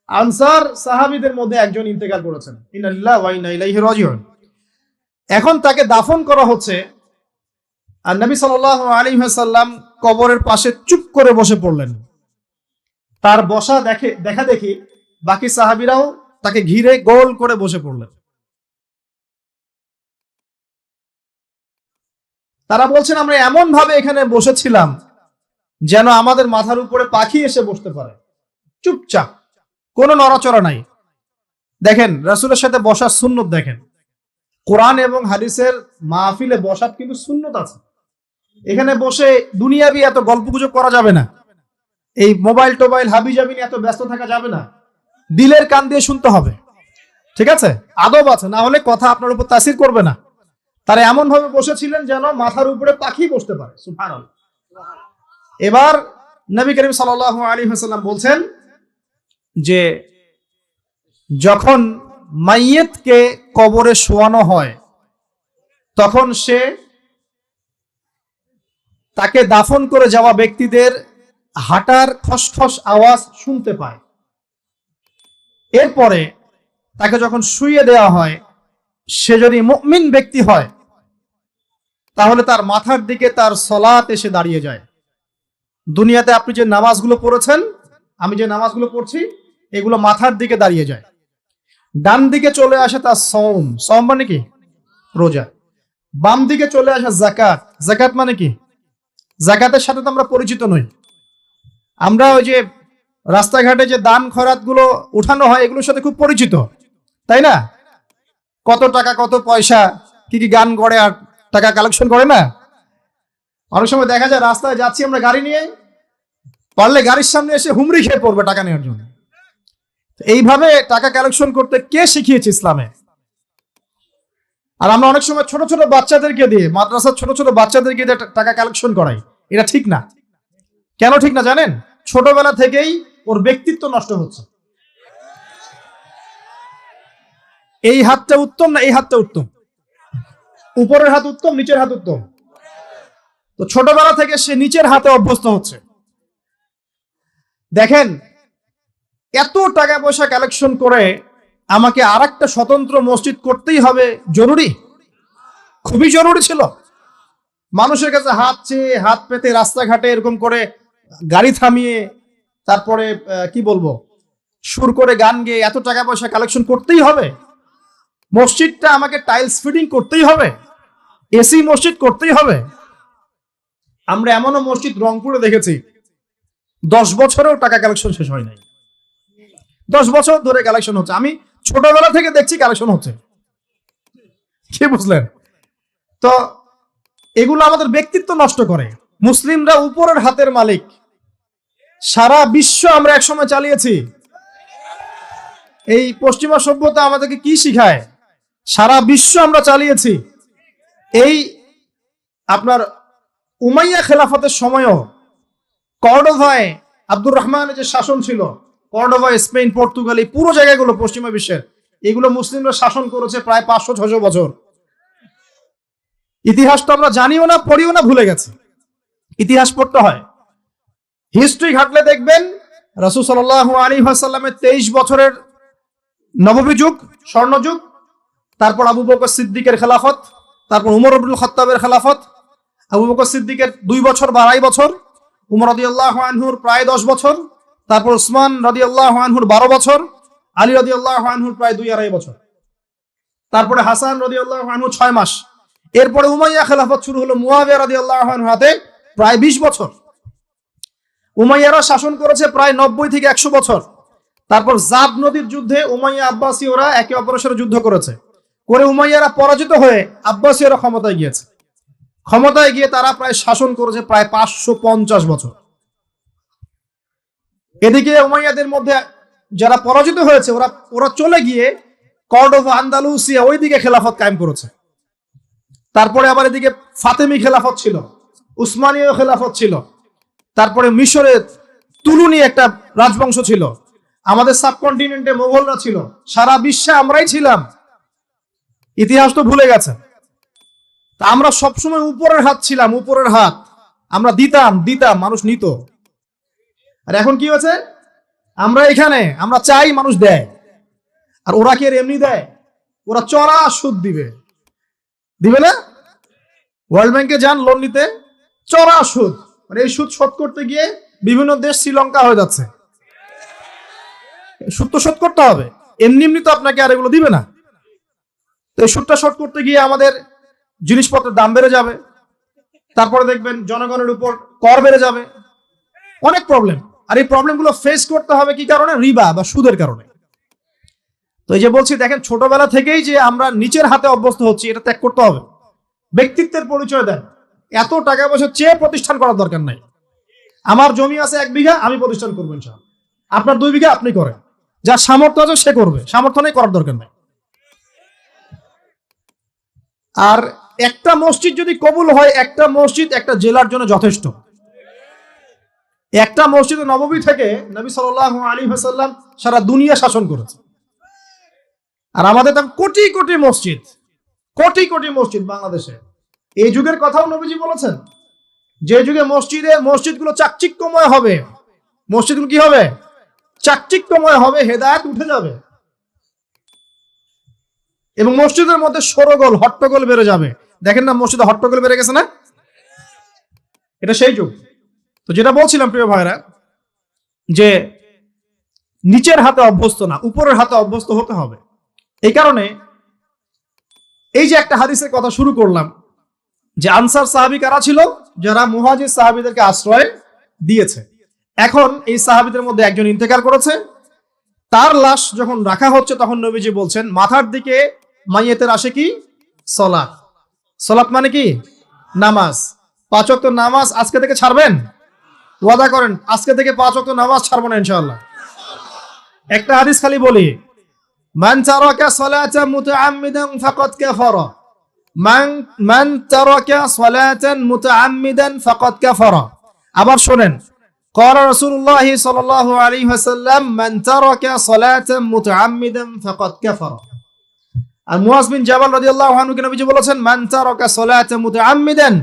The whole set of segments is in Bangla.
আনসার সাহাবীদের মধ্যে একজন ইন্তেকাল করেছেন, ইন্না লিল্লাহি ওয়া ইন্না ইলাইহি রাজিউন। এখন তাকে দাফন করা হচ্ছে, আর নবী সাল্লাল্লাহু আলাইহি ওয়াসাল্লাম কবরের পাশে চুপ করে বসে পড়লেন। তার বসা দেখা দেখি বাকি সাহাবীরাও তাকে ঘিরে গোল করে বসে পড়লেন। তারা বলছেন, আমরা এমন ভাবে এখানে বসেছিলাম যেন আমাদের মাথার উপরে পাখি এসে বসতে পারে, চুপচাপ, কোনো নড়াচড়া নাই। দেখেন রাসূলের সাথে বসার সুন্নত, দেখেন কোরআন এবং হাদিসের মাহফিলে বসার কিন্তু সুন্নত আছে। এখানে বসে দুনিয়াবি এত গল্পগুজব করা যাবে না, এই মোবাইল টোবাইল হাবিজাবি নিয়ে এত ব্যস্ত থাকা যাবে না, দিলের কান দিয়ে শুনতে হবে, ঠিক আছে? আদব আছে, না হলে কথা আপনার উপর তাসির করবে না। তারা এমন ভাবে বসেছিলেন যেন মাথার উপরে পাখি বসতে পারে, সুবহানাল্লাহ। এবার নবী করিম সাল্লাল্লাহু আলাইহি ওয়াসাল্লাম বলছেন যে যখন মাইয়িতকে কবরে শোয়ানো হয় তখন সে তাকে দাফন করে যাওয়া ব্যক্তিদের হাঁটার খসখস আওয়াজ শুনতে পায়। এরপরে তাকে যখন শুইয়ে দেওয়া হয়, সে যদি মুমিন ব্যক্তি হয় তাহলে তার মাথার দিকে তার সালাত এসে দাঁড়িয়ে যায়। দুনিয়াতে আপনি যে নামাজগুলো পড়েছেন, আমি যে নামাজগুলো পড়ছি, এগুলো মাথার দিকে দাঁড়িয়ে যায়। ডান দিকে চলে আসে তার সওম, সওম মানে কি? রোজা। বাম দিকে চলে আসে যাকাত, যাকাত মানে কি? যাকাতের সাথে তো আমরা পরিচিত নই। আমরা ওই যে রাস্তাঘাটে যে দান খয়রাত গুলো উঠানো হয়, এগুলোর সাথে খুব পরিচিত, তাই না? কত টাকা, কত পয়সা, কি কি গান করে আর টাকা কালেকশন করে না? অনেক সময় দেখা যায় রাস্তায় যাচ্ছি আমরা গাড়ি নিয়ে, পারলে গাড়ির সামনে এসে হুমড়ি খেয়ে পড়বে টাকা নেওয়ার জন্য। এইভাবে টাকা কালেকশন করতে কে শিখিয়েছে ইসলামে? আর আমরা অনেক সময় ছোট ছোট বাচ্চাদেরকে দিয়ে, মাদ্রাসার ছোট ছোট বাচ্চাদেরকে দিয়ে টাকা কালেকশন করাই। এটা ঠিক না। কেন ঠিক না জানেন? ছোটবেলা থেকেই ওর ব্যক্তিত্ব নষ্ট হচ্ছে। এই হাতটা উত্তম না এই হাতটা উত্তম? উপরের হাত উত্তম, নিচের হাত উত্তম? তো ছোটবেলা থেকে সে নিচের হাতে অভ্যস্ত হচ্ছে। দেখেন, এত টাকা পয়সা কালেকশন করে আমাকে আরেকটা স্বতন্ত্র মসজিদ করতেই হবে জরুরি? খুবই জরুরি ছিল। মানুষের কাছে হাত চেয়ে, হাত পেতে, রাস্তাঘাটে এরকম করে গাড়ি থামিয়ে, তারপরে কি বলবো, সুর করে গান গেয়ে এত টাকা পয়সা কালেকশন করতেই হবে? মসজিদটা আমাকে টাইলস ফিটিং করতেই হবে? এসি মসজিদ করতেই হবে? আমরা এমনও মসজিদ রংপুরে দেখেছি 10 বছরেও টাকা কালেকশন শেষ হয় নাই। 10 বছর ধরে কালেকশন হচ্ছে। আমি ছোটবেলা থেকে দেখছি কালেকশন হচ্ছে। কি বুঝলেন? তো এগুলো আমাদের ব্যক্তিত্ব নষ্ট করে। মুসলিমরা উপরের হাতের মালিক। সারা বিশ্ব আমরা একসময় চালিয়েছি। এই পশ্চিমা সভ্যতা আমাদেরকে কি শিখায়? সারা বিশ্ব আমরা চালিয়েছি। এই আপনার উমাইয়া খেলাফতের সময়ও কর্ডোভায় আব্দুর রহমানের যে শাসন ছিল, কর্ডোভা, স্পেন, পর্তুগাল, এই পুরো জায়গাগুলো পশ্চিমা বিশ্বের, এগুলো মুসলিমরা শাসন করেছে প্রায় 500-600 বছর। ইতিহাস তো আমরা জানিও না, পড়িও না, ভুলে গেছি। ইতিহাস পড়তে হয়। হিস্ট্রি ঘাটলে দেখবেন রাসূল সাল্লাল্লাহু আলাইহি ওয়াসাল্লামের 23 বছরের নববী যুগ, স্বর্ণযুগ, তারপর আবু বকর সিদ্দিকের খেলাফত, তারপর উমর ইবনুল খাত্তাবের খেলাফত, আবু বকর সিদ্দিকের 2 বছর বা 2.5 বছর, উমর রাদিয়াল্লাহু আনহুর প্রায় 10 বছর, তারপর উসমান রাদিয়াল্লাহু আনহুর 12 বছর, আলী রাদিয়াল্লাহু আনহুর প্রায় 2-2.5 বছর, তারপরে হাসান রাদিয়াল্লাহু আনহু 6 মাস, এরপরে উমাইয়া খেলাফত শুরু হলো মুয়াবিয়া রাদিয়াল্লাহু আনহু হাতে প্রায় 20 বছর। উমাইয়ারা শাসন করেছে প্রায় 90 থেকে 100 বছর। তারপর জাব নদীর যুদ্ধে উমাইয়া আব্বাসীয়রা একে অপরের সাথে যুদ্ধ করেছে, করে উমাইয়ারা পরাজিত হয়ে আব্বাসীয়রা ক্ষমতায় গিয়েছে। ক্ষমতায় গিয়ে তারা প্রায় শাসন করেছে প্রায় 550 বছর। এদিকে উমাইয়াদের মধ্যে যারা পরাজিত হয়েছে ওরা চলে গিয়ে কর্ডোভা, আন্দালুসিয়া, ওইদিকে খেলাফত কায়েম করেছে। তারপরে আবার এদিকে ফাতেমি খেলাফত ছিল, উসমানীয় খেলাফত ছিল, তারপরে মিশরে তুলুনি একটা রাজবংশ ছিল, আমাদের সাবকন্টিনেন্টে মোগলরা ছিল, সারা বিশ্বে আমরাই ছিলাম। ইতিহাস তো ভুলে গেছে। তা আমরা সবসময় উপরের হাত ছিলাম, উপরের হাত আমরা দিতাম, মানুষ নিত। আর এখন কি হয়েছে? আমরা এখানে আমরা চাই মানুষ দেয়, আর ওরা কি এমনি দেয়? ওরা চড়া সুদ দিবে, দিবে না? ওয়ার্ল্ড ব্যাংকে যান লোন নিতে, চড়া সুদ, মানে এই সুদ শোধ করতে গিয়ে বিভিন্ন দেশ শ্রীলঙ্কা হয়ে যাচ্ছে। সুদ তো শোধ করতে হবে, এমনি এমনি তো আপনাকে আর এগুলো দিবে না। তো এই সুদটা শোধ করতে গিয়ে আমাদের জিনিসপত্রের দাম বেড়ে যাবে, তারপরে দেখবেন জনগণের উপর কর বেড়ে যাবে, অনেক প্রবলেম। আর এই প্রবলেমগুলো ফেস করতে হবে কি কারণে? রিবা বা সুদের কারণে। তো এই যে বলছি, দেখেন ছোটবেলা থেকেই যে আমরা নিচের হাতে অভ্যস্ত হচ্ছি, এটা ত্যাগ করতে হবে। ব্যক্তিত্বের পরিচয় দেন, এত টাকা পয়সা চেয়ে প্রতিষ্ঠান করার দরকার নাই। আমার জমি আছে 1 বিঘা, আমি প্রতিষ্ঠান করবো ইনশাআল্লাহ। আপনার 2 বিঘা আপনি করেন, যার সামর্থ্য আছে সে করবে, সামর্থ্য নেই করার দরকার নাই। আর একটা মসজিদ যদি কবুল হয়, একটা মসজিদ একটা জেলার জন্য যথেষ্ট। একটা মসজিদ নববী থেকে নবী সাল্লাল্লাহু আলাইহি ওয়াসাল্লাম সারা দুনিয়া শাসন করেছে। আর আমাদের তো কোটি কোটি মসজিদ, কোটি কোটি মসজিদ বাংলাদেশে। এই যুগের কথাও নবীজি বলেছেন, যে যুগে মসজিদগুলো চাকচিক্যময় হবে, মসজিদগুলো কি হবে? চাকচিক্যময় হবে, হেদায়েত উঠে যাবে, এবং মসজিদের মধ্যে শোরগোল হট্টগোল বেড়ে যাবে। দেখেন না মসজিদে হট্টগোল বেড়ে গেছে না? এটা সেই যুগ। তো যেটা বলছিলাম প্রিয় ভাইরা, যে নিচের হাতে অভ্যস্ত না, উপরের হাতে অভ্যস্ত হতে হবে। এই কারণে এই যে একটা হাদিসের কথা শুরু করলাম, যে আনসার সাহাবী কারা ছিল? যারা মুহাজির সাহাবীদেরকে আশ্রয় দিয়েছে। এখন এই সাহাবীদের মধ্যে একজন ইন্তেকাল করেছে, তার লাশ যখন রাখা হচ্ছে তখন নবীজি বলছেন, মাথার দিকে মাইয়েতের আসে কি? সালাত। সালাত মানে কি? নামাজ। 5 ওয়াক্ত নামাজ আজকে থেকে ছাড়বেন? ওয়াদা করেন আজকে থেকে 5 ওয়াক্ত নামাজ ছাড়বো না ইনশাআল্লাহ। একটা হাদিস খালি বলি, মান তারাকা সালাতান মুতাআম্মিদান ফাকাদ কাফারা, মান তারাকা সালাতান মুতাআম্মিদান ফাকাদ কাফারা। আবার শুনেন, قال رسول الله صلى الله عليه وسلم من ترك صلاة متعمدا فقد كفر। আর মুয়াজ বিন জাবাল রাদিয়াল্লাহু আনহু কে নবীজি বলেছেন, মান তারাকা সালাতা মুতাআম্মিদান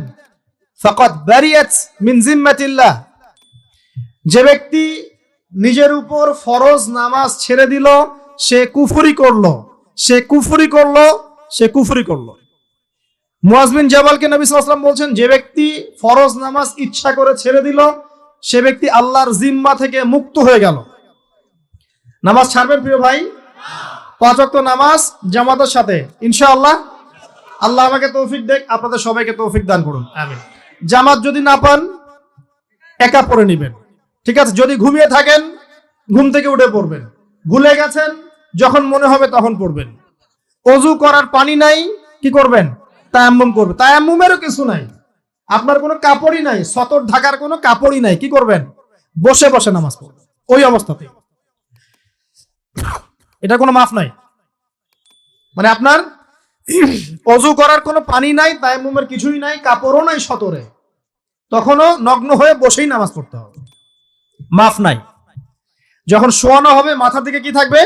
ফাকাদ বারিয়াত মিন জিম্মাতিল্লাহ। যে ব্যক্তি নিজের উপর ফরজ নামাজ ছেড়ে দিল, সে কুফরি করলো, সে কুফরি করলো, সে কুফরি করলো। মুয়াজ বিন জাবালকে নবী সাল্লাল্লাহু আলাইহি ওয়াসাল্লাম বলছেন, যে ব্যক্তি ফরজ নামাজ ইচ্ছা করে ছেড়ে দিল, সে ব্যক্তি আল্লাহর জিম্মা থেকে মুক্ত হয়ে গেল। নামাজ ছাড়বেন প্রিয় ভাই? 5 ওয়াক্ত নামাজ জামাতের সাথে ইনশাআল্লাহ। আল্লাহ আমাকে তৌফিক দেখ, আপনাদের সবাইকে তৌফিক দান করুন, আমিন। জামাত যদি না পান, একা পড়ে নেবেন, ঠিক আছে? যদি ঘুমিয়ে থাকেন, ঘুম থেকে উঠে পড়বেন। ভুলে গেছেন, যখন মনে হবে তখন পড়বেন। ওযু করার পানি নাই, কি করবেন? তায়াম্মুম করবেন। তায়াম্মুমেরও কিছু নাই, আপনার কোনো কাপড়ই নাই, সতর ঢাকার কোনো কাপড়ই নাই, কি করবেন? বসে বসে নামাজ পড়বেন ওই অবস্থাতে। এটা কোনো মাফ নাই, মানে আপনার ওযু করার কোনো পানি নাই, তায়াম্মুমের কিছুই নাই, কাপড়ও নাই সতরে, তখনও নগ্ন হয়ে বসেই নামাজ পড়তে হবে, মাফ নাই। যখন শোয়ানো হবে মাথার দিকে কি থাকবে?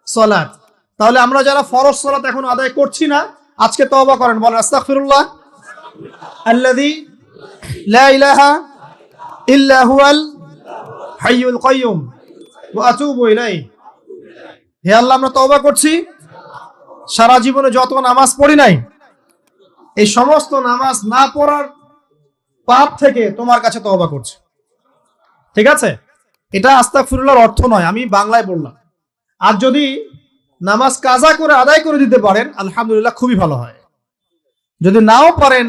সালাত। তাহলে আমরা যারা ফরজ সালাত এখন আদায় করছি না, আজকে তওবা করেন, বলেন আস্তাগফিরুল্লাহ আল্লাযী লা ইলাহা ইল্লা হুয়াল হাইয়ুল কাইয়্যুম ওয়া আতুবু ইলাইহি। হে আল্লাহ, আমরা তওবা করছি, সারা জীবনে যত নামাজ পড়ি নাই, এই সমস্ত নামাজ না পড়ার পাপ থেকে তোমার কাছে তওবা করছি। ঠিক আছে? এটা আস্তাগফিরুল্লাহর অর্থ নয়, আমি বাংলায় বললাম। আর যদি নামাজ কাজা করে আদায় করে দিতে পারেন, আলহামদুলিল্লাহ, খুবই ভালো হয়। যদি নাও পারেন,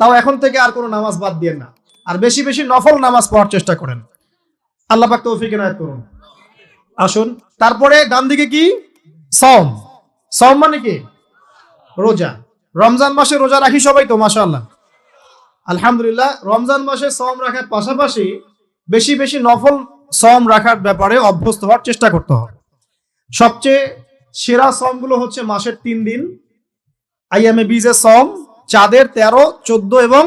তাও এখন থেকে আর কোনো নামাজ বাদ দিয়েন না, আর বেশি বেশি নফল নামাজ পড়ার চেষ্টা করেন। আল্লাহ পাক তৌফিক ইনায়াত করুন। আসুন, তারপরে ডান দিকে কি? সওম। সওম মানে কি? রোজা। রমজান মাসে রোজা রাখি সবাই তো, মাশাআল্লাহ, আলহামদুলিল্লাহ। রমজান মাসে সওম রাখার পাশাপাশি বেশি বেশি নফল সওম রাখার ব্যাপারে অভ্যস্ত হওয়ার চেষ্টা করতে হবে। সবচেয়ে সেরা সওমগুলো হচ্ছে মাসের 3 দিন, আইয়ামে বীজের সওম, চাঁদের 13, 14 এবং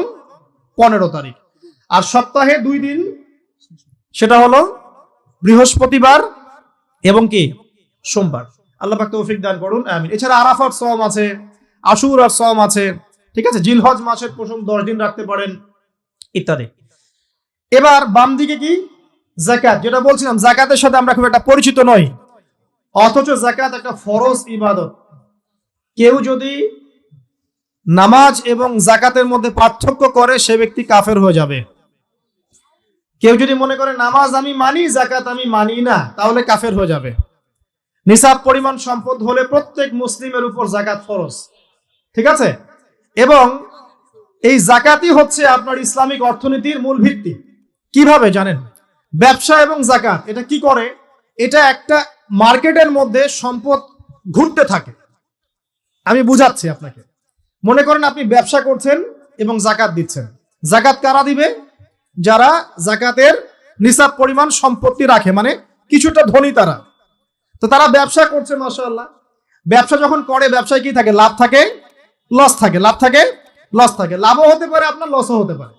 15 তারিখ। আর সপ্তাহে 2 দিন, সেটা হলো বৃহস্পতিবার এবং কি? সোমবার। আল্লাহ পাক তৌফিক দান করুন, আমিন। এছাড়া আরাফার সওম আছে, আশুরার সওম আছে, ঠিক আছে? জিলহজ মাসের প্রথম 10 দিন রাখতে পারেন, ইত্যাদি। এবার বাম দিকে কি? যাকাত, যেটা বলছিলাম যাকাতের সাথে আমরা খুব একটা পরিচিত নই, অথচ যাকাত একটা ফরজ ইবাদত। কেউ যদি নামাজ এবং যাকাতের মধ্যে পার্থক্য করে সে ব্যক্তি কাফের হয়ে যাবে। কেউ যদি মনে করে নামাজ আমি মানি, যাকাত আমি মানি না, তাহলে কাফের হয়ে যাবে। নিসাব পরিমাণ সম্পদ হলে প্রত্যেক মুসলিমের উপর যাকাত ফরজ, ঠিক আছে? এবং এই যাকাতই হচ্ছে আপনার ইসলামিক অর্থনীতির মূল ভিত্তি। কিভাবে জানেন? ব্যবসা এবং যাকাত এটা কি করে? এটা একটা মার্কেটের মধ্যে সম্পদ ঘুরতে থাকে। আমি বুঝাচ্ছি আপনাকে। মনে করেন আপনি ব্যবসা করছেন এবং যাকাত দিচ্ছেন। যাকাত কারা দিবে? যারা যাকাতের নিসাব পরিমাণ সম্পত্তি রাখে, মানে কিছুটা ধনী তারা। তো তারা ব্যবসা করছে, মাশাআল্লাহ। ব্যবসা যখন করে, ব্যবসায় কি থাকে? লাভ থাকে, লস থাকে, লাভ থাকে, লস থাকে। লাভও হতে পারে আপনার, লসও হতে পারে।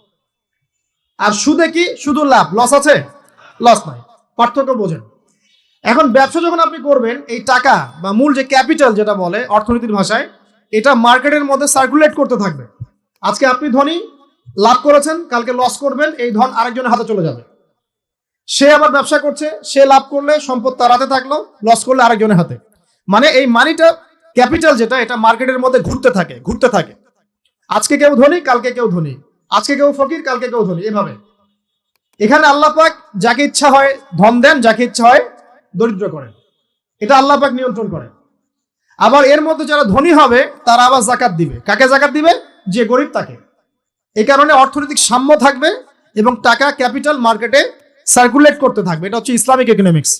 আর সুদে কি শুধু লাভ, লস আছে? লস নাই। পার্থক্য বোঝেন। এখন ব্যবসা যখন আপনি করবেন, এই টাকা বা মূল যে ক্যাপিটাল যেটা বলে অর্থনীতির ভাষায়, এটা মার্কেটের মধ্যে সার্কুলেট করতে থাকবে। আজকে আপনি ধনী, লাভ করেছেন, কালকে লস করবেন, এই ধন আরেকজনের হাতে চলে যাবে। সে আবার ব্যবসা করছে, সে লাভ করলে সম্পদ তার হাতে থাকলো, লস করলে আরেকজনের হাতে। মানে এই মানিটা, ক্যাপিটাল যেটা, এটা মার্কেটের মধ্যে ঘুরতে থাকে, ঘুরতে থাকে। আজকে কেউ ধনী, কালকে কেউ ধনী, আজকে কেউ ফকির, কালকে কেউ ধনী, এভাবে। এখানে আল্লাহ পাক যাকে ইচ্ছা হয় ধন দেন, যাকে ইচ্ছা হয় দরিদ্র করেন। এটা আল্লাহ পাক নিয়ন্ত্রণ করেন। আবার এর মধ্যে যারা ধনী হবে তারা আবার যাকাত দিবে। কাকে যাকাত দিবে? যে গরিব তাকে। এই কারণে অর্থনৈতিক সাম্য থাকবে এবং টাকা, ক্যাপিটাল মার্কেটে সার্কুলেট করতে থাকবে। এটা হচ্ছে ইসলামিক ইকোনমিক্স।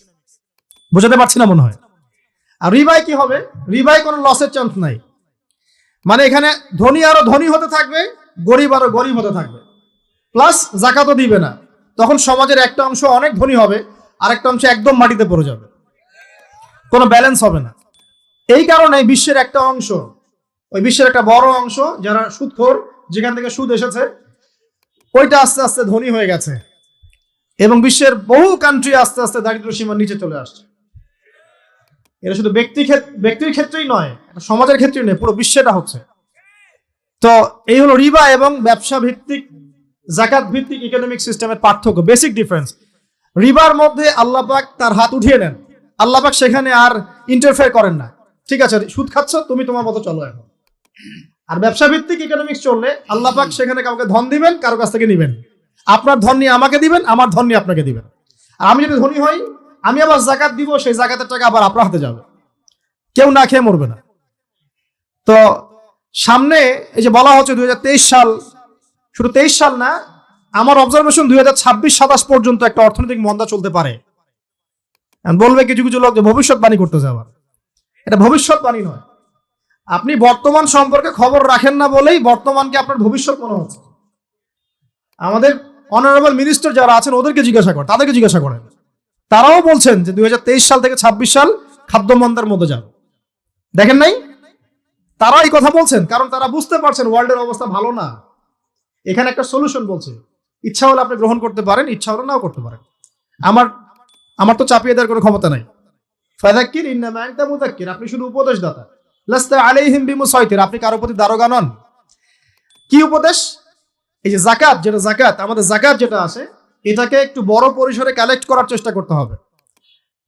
বোঝাতে পারছি না মনে হয়? আর রিবাই কি হবে? রিবাই কোনো লসের চান্স নাই। মানে এখানে ধনী আরো ধনী হতে থাকবে, গরিব আরো গরিব হতে থাকবে, প্লাস যাকাতও দিবে না। তখন সমাজের একটা অংশ অনেক ধনী হবে, আরেকটা অংশ একদম মাটিতে পড়ে যাবে, কোনো ব্যালেন্স হবে না। এই কারণে বিশ্বের একটা অংশ, ওই বিশ্বের একটা বড় অংশ যারা সুদখোর, যেখান থেকে সুদ এসেছে, ওইটা আস্তে আস্তে ধনী হয়ে গেছে এবং বিশ্বের বহু কান্ট্রি আস্তে আস্তে দারিদ্র্য সীমার নিচে চলে আসছে। এটা শুধু ব্যক্তির ক্ষেত্রেই নয়, সমাজের ক্ষেত্রেই নয়, পুরো বিশ্বেটা হচ্ছে। তো এই হলো রিবা এবং ব্যবসা ভিত্তিক, যাকাত ভিত্তিক ইকোনমিক সিস্টেমের পার্থক্য, বেসিক ডিফারেন্স। রিবার মধ্যে আল্লাহ পাক তার হাত উঠিয়ে নেন, আল্লাহ পাক সেখানে আর ইন্টারফেয়ার করেন না। ঠিক আছে, সুদ খাচ্ছ, তুমি তোমার মতো চলো এখন। আর ব্যবসা ভিত্তিক ইকোনমিক্স চললে আল্লাহ পাক সেখানে কাউকে ধন দিবেন, কারো কাছ থেকে নিবেন। আপনার ধন নিয়ে আমাকে দিবেন, আমার ধন নিয়ে আপনাকে দিবেন। আর আমি যদি ধনী হই, আমি আবার যাকাত দিব, সেই যাকাতের টাকা আবার আপনার হাতে যাবে, কেউ না খেয়ে মরবে না। তো সামনে এই যে বলা হচ্ছে 2023 সাল, শুধু 23 সাল না, আমার অবজারভেশন 2026-27 পর্যন্ত একটা অর্থনৈতিক মন্দা চলতে পারে। বলবে কিছু কিছু লোক যে ভবিষ্যৎবাণী করতেছে। আবার এটা ভবিষ্যৎবাণী নয়। আপনি বর্তমান সম্পর্কে খবর রাখেন না বলেই বর্তমানকে আপনার ভবিষ্যৎ মনে হচ্ছে। আমাদের অনারেবল মিনিস্টার যারা আছেন ওদেরকে জিজ্ঞাসা করেন, তাদেরকে জিজ্ঞাসা করেন, তারাও বলছেন যে 2023 সাল থেকে 26 সাল খাদ্য মন্দার মধ্যে যাবে। দেখেন নাই? তারা এই কথা বলছেন কারণ তারা বুঝতে পারছেন ওয়ার্ল্ডের অবস্থা ভালো না। এখানে একটা সলিউশন বলছে, ইচ্ছা হলে আপনি গ্রহণ করতে পারেন, ইচ্ছা হলে নাও করতে পারেন। আমার তো চাপিয়ে দেওয়ার কোনো ক্ষমতা নাই। ফাযাক্কির ইন্নামা আনতা মুযাক্কির, আপনি শুধু উপদেশদাতা। লাস্তা আলাইহিম বিমুসাইতির, আপনি কারো প্রতি দারোগা নন। কি উপদেশ? এই যে যাকাত, যেটা যাকাত, আমাদের যাকাত যেটা আছে, এটাকে একটু বড় পরিসরে কালেক্ট করার চেষ্টা করতে হবে।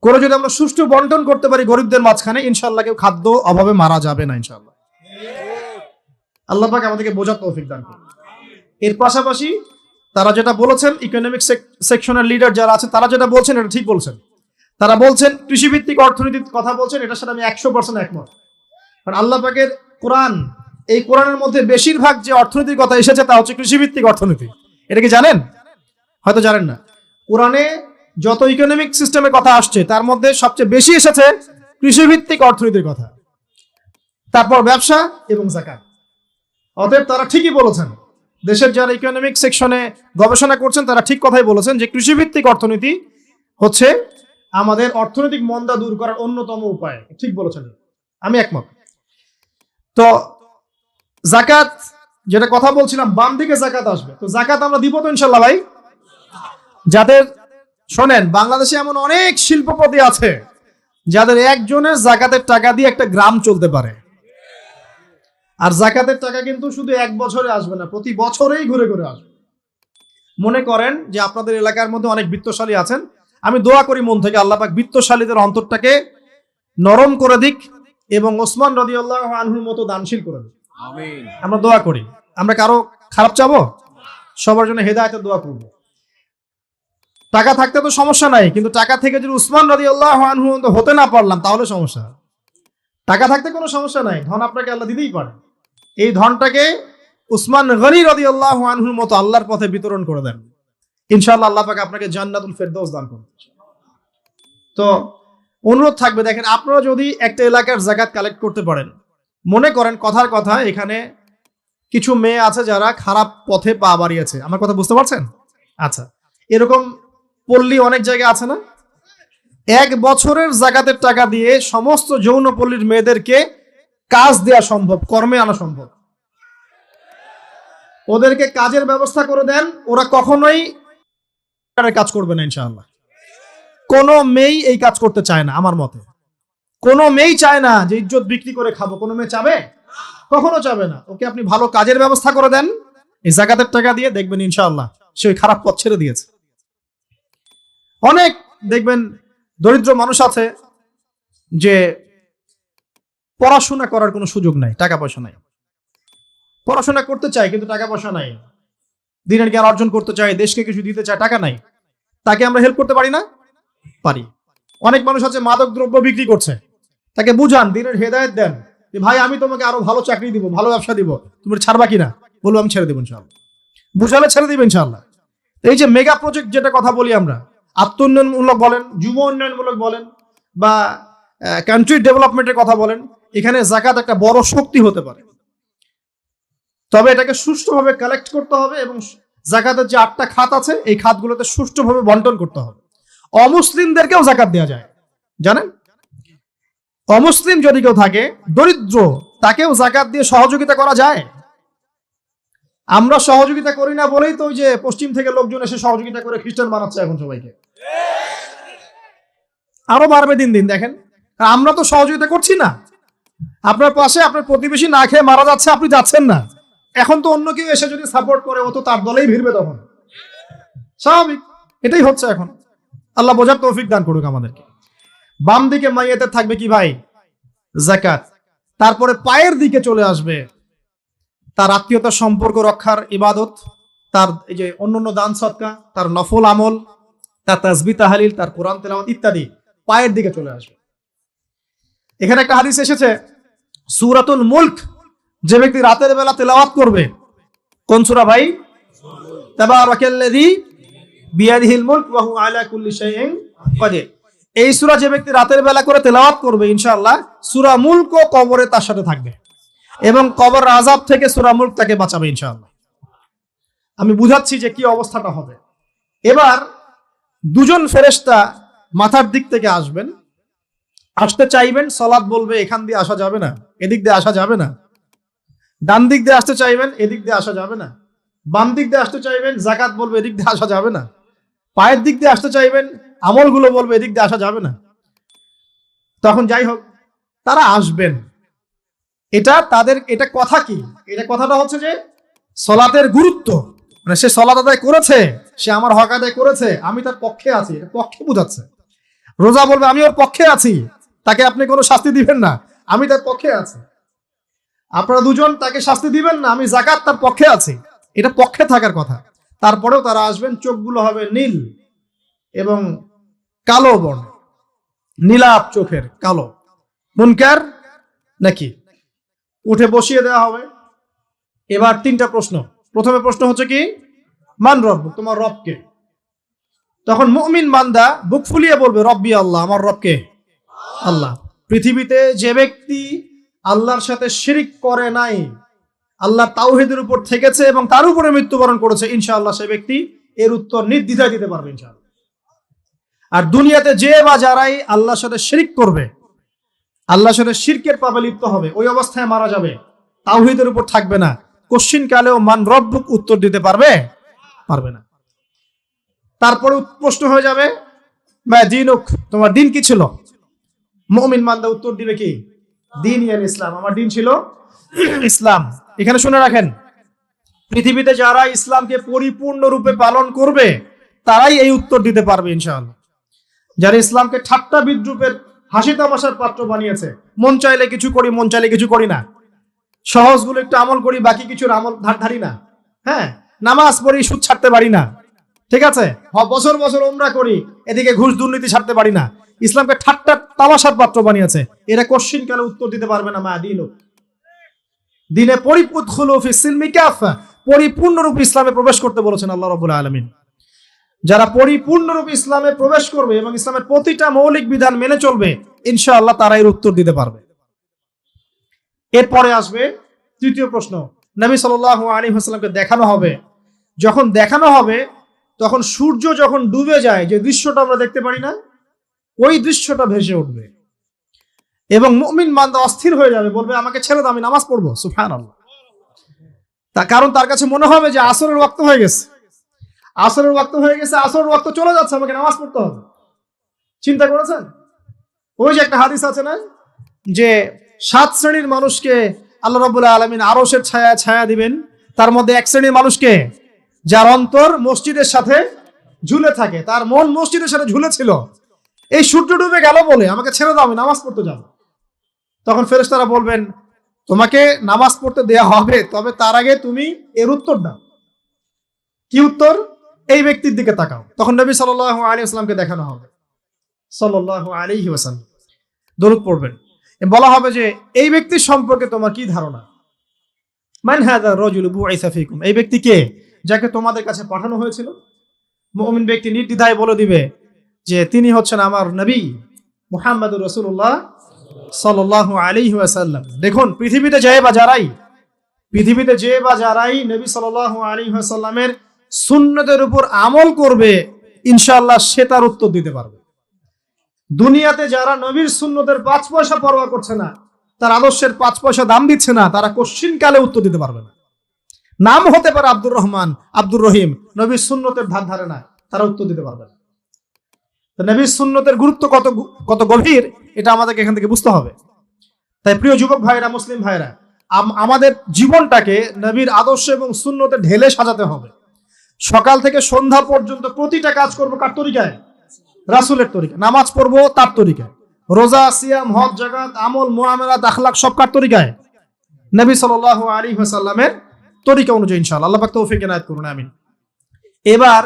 করে যদি আমরা সুষ্ঠু বন্টন করতে পারি গরিবদের মাঝখানে, ইনশাআল্লাহ কেউ খাদ্য অভাবে মারা যাবে না ইনশাআল্লাহ। আল্লাহ পাক আমাদেরকে বোঝার তৌফিক দান করুন। এর পাশাপাশি তারা যেটা বলেছেন, ইকোনমিক সেকশনের লিডার যারা আছে তারা যেটা বলছেন এটা ঠিক বলছেন। তারা বলছেন কৃষিভিত্তিক অর্থনীতির কথা বলছেন, এটার সাথে আমি 100% একমত। কারণ আল্লাহ পাকের কোরআন, এই কোরআনের মধ্যে বেশিরভাগ যে অর্থনীতির কথা এসেছে তা হচ্ছে কৃষিভিত্তিক অর্থনীতি। এটা কি জানেন? হয়তো জানেন না। কোরআনে যত ইকোনমিক সিস্টেমের কথা আসছে তার মধ্যে সবচেয়ে বেশি এসেছে কৃষিভিত্তিক অর্থনীতির কথা, তারপর ব্যবসা এবং যাকাত। অতএব তারা ঠিকই বলেছেন, দেশের যারা ইকোনমিক সেকশনে গবেষণা করছেন তারা ঠিক কথাই বলেছেন যে কৃষিভিত্তিক অর্থনীতি হচ্ছে আমাদের অর্থনৈতিক মন্দা দূর করার অন্যতম উপায়। ঠিক বলেছেন, আমি একমত। তো যাকাত যেটা কথা বলছিলাম, বাম দিকে যাকাত আসবে। তো যাকাত আমরা দিব তো ইনশাল্লাহ ভাই। যাদের, শোনেন, বাংলাদেশে এমন অনেক শিল্পপতি আছে যাদের একজনের যাকাতের টাকা দিয়ে একটা গ্রাম চলতে পারে। আর যাকাতের টাকা কিন্তু শুধু এক বছরে আসবে না, প্রতি বছরেই ঘুরে ঘুরে আসবে। মনে করেন যে আপনাদের এলাকার মধ্যে অনেক বিত্তশালী আছেন, আমি দোয়া করি মন থেকে আল্লাহ পাক বিত্তশালীদের অন্তরটাকে নরম করে দিক এবং ওসমান রাদিয়াল্লাহু আনহুর মতো দানশীল করে দিক। আমিন। আমরা দোয়া করি। আমরা কারো খারাপ চাবো? সবার জন্য হেদায়েতের দোয়া করব। টাকা থাকতে তো সমস্যা নাই, কিন্তু টাকা থেকে যদি উসমান রাদিয়াল্লাহু আনহু হতে না পারলাম তাহলে সমস্যা। টাকা থাকতে কোনো সমস্যা নাই, ধন আপনাকে আল্লাহ দিতেই পারে। এই ধনটাকে উসমান গনি রাদিয়াল্লাহু আনহুর মতো আল্লাহর পথে বিতরণ করে দেন, ইনশাআল্লাহ আল্লাহ পাক আপনাকে জান্নাতুল ফেরদৌস দান করবেন। তো অনুরোধ থাকবে, দেখেন আপনারা যদি একটা এলাকার যাকাত কালেক্ট করতে পারেন, মনে করেন কথার কথা এখানে কিছু মেয়ে আছে যারা খারাপ পথে পা বাড়িয়েছে, আমার কথা বুঝতে পারছেন? আচ্ছা, এরকম পল্লী অনেক জায়গায় আছে না? 1 বছরের যাকাতের টাকা দিয়ে সমস্ত যৌন পল্লীর মেয়েদেরকে কাজ দেওয়া সম্ভব, কর্মে আনা সম্ভব। ওদেরকে কাজের ব্যবস্থা করে দেন, ওরা কখনোই কাজ করবে না ইনশাআল্লাহ। কোনো মেয়েই এই কাজ করতে চায় না আমার মতে। কোনো মেয়েই চায় না যে ইজ্জত বিক্রি করে খাবো, কোনো মেয়ে চাবে? কখনো চাবে না। ওকে আপনি ভালো কাজের ব্যবস্থা করে দেন এই যাকাতের টাকা দিয়ে, দেখবেন ইনশাআল্লাহ সে ওই খারাপ পথ ছেড়ে দিয়েছে। অনেক দেখবেন দরিদ্র মানুষ আছে যে পড়াশোনা করার কোনো সুযোগ নাই, টাকা পয়সা নাই, পড়াশোনা করতে চায় কিন্তু টাকা পয়সা নাই, দিনের জ্ঞান অর্জন করতে চায়, দেশকে কিছু দিতে চায়, টাকা নাই। তাকে আমরা হেল্প করতে পারি না? পারি। অনেক মানুষ আছে মাদক দ্রব্য বিক্রি করছে, তাকে বুঝান, দিনের হেদায়েত দেন যে ভাই আমি তোমাকে আরো ভালো চাকরি দিব, ভালো ব্যবসা দিব, তুমি ছাড়বা কিনা? বলবো আমি ছেড়ে দেবো ইনশাআল্লাহ। বুঝালে ছেড়ে দিবে ইনশাআল্লাহ। এই যে মেগা প্রজেক্ট যেটা কথা বলি আমরা, আত্ম উন্নয়নমূলক বলেন, যুব উন্নয়নমূলক বলেন, বা কান্ট্রি ডেভেলপমেন্টের কথা বলেন, এখানে যাকাত একটা বড় শক্তি হতে পারে। তবে এটাকে সুষ্ঠুভাবে কালেক্ট করতে হবে এবং যাকাতের যে 8টা খাত আছে এই খাতগুলোতে সুষ্ঠুভাবে বন্টন করতে হবে। অমুসলিমদেরকেও যাকাত দেওয়া যায়, জানেন? অমুসলিম যদি কেউ থাকে, দরিদ্র, তাকেও যাকাত দিয়ে সহযোগিতা করা যায়। আমরা সহযোগিতা করি না বলেই তো ওই যে পশ্চিম থেকে লোকজন এসে সহযোগিতা করে খ্রিস্টান বানাচ্ছে এখন সবাইকে। আরো বাড়বে দিন দিন, দেখেন। আমরা তো সহযোগিতা করছি না। আপনার পাশে আপনার প্রতিবেশী না খেয়ে মারা যাচ্ছে, আপনি যাচ্ছেন না। এখন তো অন্য কেউ এসে যদি সাপোর্ট করে, ও তো তার দলেই ভিড়বে তখন, স্বাভাবিক। এটাই হচ্ছে এখন। আল্লাহ বোঝার তৌফিক দান করুক আমাদেরকে। বাম দিকে মাইয়াতের থাকবে কি ভাই? যাকাত। তারপরে পায়ের দিকে চলে আসবে তার আত্মীয়তার সম্পর্ক রক্ষার ইবাদত, তার এই যে অন্যান্য দান সদকা, তার নফল আমল, তার তাসবিহ তাহলিল, তার কোরআন তেলাওয়াত ইত্যাদি পায়ের দিকে চলে আসবে। এখানে একটা হাদিস এসেছে, সূরাতুল মুলক যে ব্যক্তি রাতের বেলা তেলাওয়াত করবে, কোন সূরা ভাই? তাবারাকাল্লাযী বিয়াদিহিল মুলক ওয়া হুয়া আলা কুল্লি শাইইন কাদির। এই সূরা যে ব্যক্তি রাতের বেলা করে তেলাওয়াত করবে, ইনশাআল্লাহ সূরা মুলক কবরে তার সাথে থাকবে এবং কবর আযাব থেকে সূরা মুলক তাকে বাঁচাবে ইনশাআল্লাহ। আমি বুঝাচ্ছি যে কি অবস্থাটা হবে। এবার দুজন ফেরেশতা মাথার দিক থেকে আসবেন, আসতে চাইবেন, সালাত বলবে এখান দিয়ে আসা যাবে না, এদিক দিয়ে আসা যাবে না। ডান দিক দিয়ে আসতে চাইবেন, এদিক দিয়ে আসা যাবে না। বাম দিক দিয়ে আসতে চাইবেন, যাকাত বলবে এদিক দিয়ে আসা যাবে না। পায়ের দিক দিয়ে আসতে চাইবেন, আমলগুলো বলবে এদিক দিয়ে আসা যাবে না। তখন যাই হোক তারা আসবেন। এটা তাদের, এটা কথা কি? এটা কথাটা হচ্ছে যে সলাতের গুরুত্ব, মানে সে সলাত আদায় করেছে, সে আমার হক আদায় করেছে, আমি তার পক্ষে আছি, এটা পক্ষে বোঝাচ্ছে। রোজা বলবে আমি ওর পক্ষে আছি, তাকে আপনি কোনো শাস্তি দিবেন না, আমি তার পক্ষে আছি। আপনারা দুজন তাকে শাস্তি দিবেন না, আমি যাকাত তার পক্ষে আছি, এটা পক্ষে থাকার কথা। তারপরেও তারা আসবেন, চোখগুলো হবে নীল এবং কালো বর্ণ, নীলাপ চোখের কালো। মুনকার নাকি? উঠে বসিয়ে দেওয়া হবে। এবার 3টা প্রশ্ন। প্রথমে প্রশ্ন হচ্ছে কি, মান রব, তোমার রব কে? তখন মুমিন বান্দা বুক ফুলিয়ে বলবে রব্বি আল্লাহ, আমার রব কে? আল্লাহ। পৃথিবীতে যে ব্যক্তি আল্লাহর সাথে শিরিক করে নাই, আল্লাহ তাওহীদের উপর থেকেছে এবং তার উপরে মৃত্যুবরণ করেছে, ইনশাআল্লাহ সে ব্যক্তি এর উত্তর নির্দ্বিধায় দিতে পারবে ইনশাআল্লাহ। আর দুনিয়াতে যে বা যারাই আল্লাহর সাথে শিরিক করবে, আল্লাহর সাথে শিরকের পাপে লিপ্ত হবে, ওই অবস্থায় মারা যাবে, তাওহীদের উপর থাকবে না, কোশ্চিন কালেও মান রব্বুক উত্তর দিতে পারবে না। তারপরে প্রশ্ন হয়ে যাবে মা দীনুক, তোমার দিন কি ছিল? মুমিন বান্দা উত্তর দিবে কি? দিন ইয়াল ইসলাম, আমার দিন ছিল ইসলাম। এখানে শুনে রাখেন, পৃথিবীতে যারা ইসলামকে পরিপূর্ণরূপে পালন করবে তারাই এই উত্তর দিতে পারবে ইনশাআল্লাহ। যারা ইসলামকে ঠাট্টা বিদ্রুপের হাসি তামাশার পাত্র বানিয়েছে, মন চাইলে কিছু করি মন চাইলে কিছু করি না, সহজগুলো একটু আমল করি বাকি কিছুর আমল ধারি না, হ্যাঁ, নামাজ পড়ি সুদ ছাড়তে পারি না, ঠিক আছে, বছর বছর ওমরা করি এদিকে ঘুষ দুর্নীতি ছাড়তে পারি না, ইসলামকে ঠাট্টা তামাশার পাত্র বানিয়েছে, এরা কোশ্চিন কালে উত্তর দিতে পারবে না মা দিন দিনে পরিপূর্ণরূপে ইসলামে প্রবেশ করতে বলেছেন আল্লাহ রাব্বুল আলামিন। যারা পরিপূর্ণরূপে ইসলামে প্রবেশ করবে এবং ইসলামের প্রতিটা মৌলিক বিধান মেনে চলবে ইনশাআল্লাহ তারা এর উত্তর দিতে পারবে। এরপরে আসবে তৃতীয় প্রশ্ন। নবী সাল্লাল্লাহু আলাইহি ওয়াসাল্লামকে দেখানো হবে, যখন দেখানো হবে তখন সূর্য যখন ডুবে যায় যে দৃশ্যটা আমরা দেখতে পারি না, ওই দৃশ্যটা ভেসে উঠবে এবং মুমিন বান্দা অস্থির হয়ে যাবে, বলবে আমাকে ছেড়ে দাও আমি নামাজ পড়বো। সুবহানাল্লাহ। কারণ তার কাছে মনে হবে যে আসরের ওয়াক্ত হয়ে গেছে, আসরের ওয়াক্ত হয়ে গেছে, আসরের ওয়াক্ত চলে যাচ্ছে, আমাকে নামাজ পড়তে হবে। চিন্তা করেছেন? ওই যে একটা হাদিস আছে না, যে 7 শ্রেণীর মানুষকে আল্লাহ রাব্বুল আলামিন আরশের ছায়া ছায়া দিবেন, তার মধ্যে এক শ্রেণীর মানুষকে যার অন্তর মসজিদের সাথে ঝুলে থাকে, তার মন মসজিদের সাথে ঝুলে ছিল, এই সূর্য ডুবে গেল বলে আমাকে ছেড়ে দাও আমি নামাজ পড়তে যাব। তখন ফেরেশতারা বলবেন তোমাকে নামাজ পড়তে দেয়া হবে, তবে তার আগে তুমি এর উত্তর দাও। কি উত্তর? এই ব্যক্তির দিকে তাকাও। তখন নবী সাল্লাল্লাহু আলাইহি ওয়াসাল্লামকে দেখানো হবে, সাল্লাল্লাহু আলাইহি ওয়াসাল্লাম দরুদ পড়বেন, বলা হবে যে এই ব্যক্তির সম্পর্কে তোমার কি ধারণা? মান হাযা রাজুলু বুইসা ফীকুম, এই ব্যক্তি কে যাকে তোমাদের কাছে পাঠানো হয়েছিল? মুমিন ব্যক্তি নির্দ্বিধায় বলে দিবে যে তিনি হচ্ছেন আমার নবী মুহাম্মদুর রাসূলুল্লাহ সাল্লাল্লাহু আলাইহি ওয়াসাল্লাম। দেখুন পৃথিবীতে যে বা যারাই নবী সাল্লাল্লাহু আলাইহি ওয়াসাল্লামের সুন্নতের উপর আমল করবে ইনশাআল্লাহ সে তার উত্তর দিতে পারবে। দুনিয়াতে যারা নবীর সুন্নতের 5 পয়সা পরোয়া করছে না, তার আদর্শের 5 পয়সা দাম দিচ্ছে না, তারা কোশ্চিন কালে উত্তর দিতে পারবে না। নাম হতে পারে আব্দুর রহমান, আব্দুর রহিম, নবীর সুন্নতের ধার ধারে না, তারা উত্তর দিতে পারবে না। নবীর সুন্নতের গুরুত্ব কত গভীর এটা আমাদেরকে এখান থেকে বুঝতে হবে। তাই প্রিয় যুবক ভাইরা, মুসলিম ভাইরা, আমাদের জীবনটাকে নবীর আদর্শ এবং সুন্নতে ঢেলে সাজাতে হবে। সকাল থেকে সন্ধ্যা পর্যন্ত প্রতিটা কাজ করবো কার তরিকায়? রাসূলের তরিকা। নামাজ পড়বো তার তরিকায়, রোজা, সিয়াম, হজ, যাকাত, আমল, মুআমালাত, আখলাক সব কার তরিকায়? নবী সাল্লাল্লাহু আলাইহি ওয়াসাল্লামের তরিকা অনুযায়ী ইনশাআল্লাহ। আল্লাহ পাক তৌফিক এনায়েত করুন, আমিন। এবার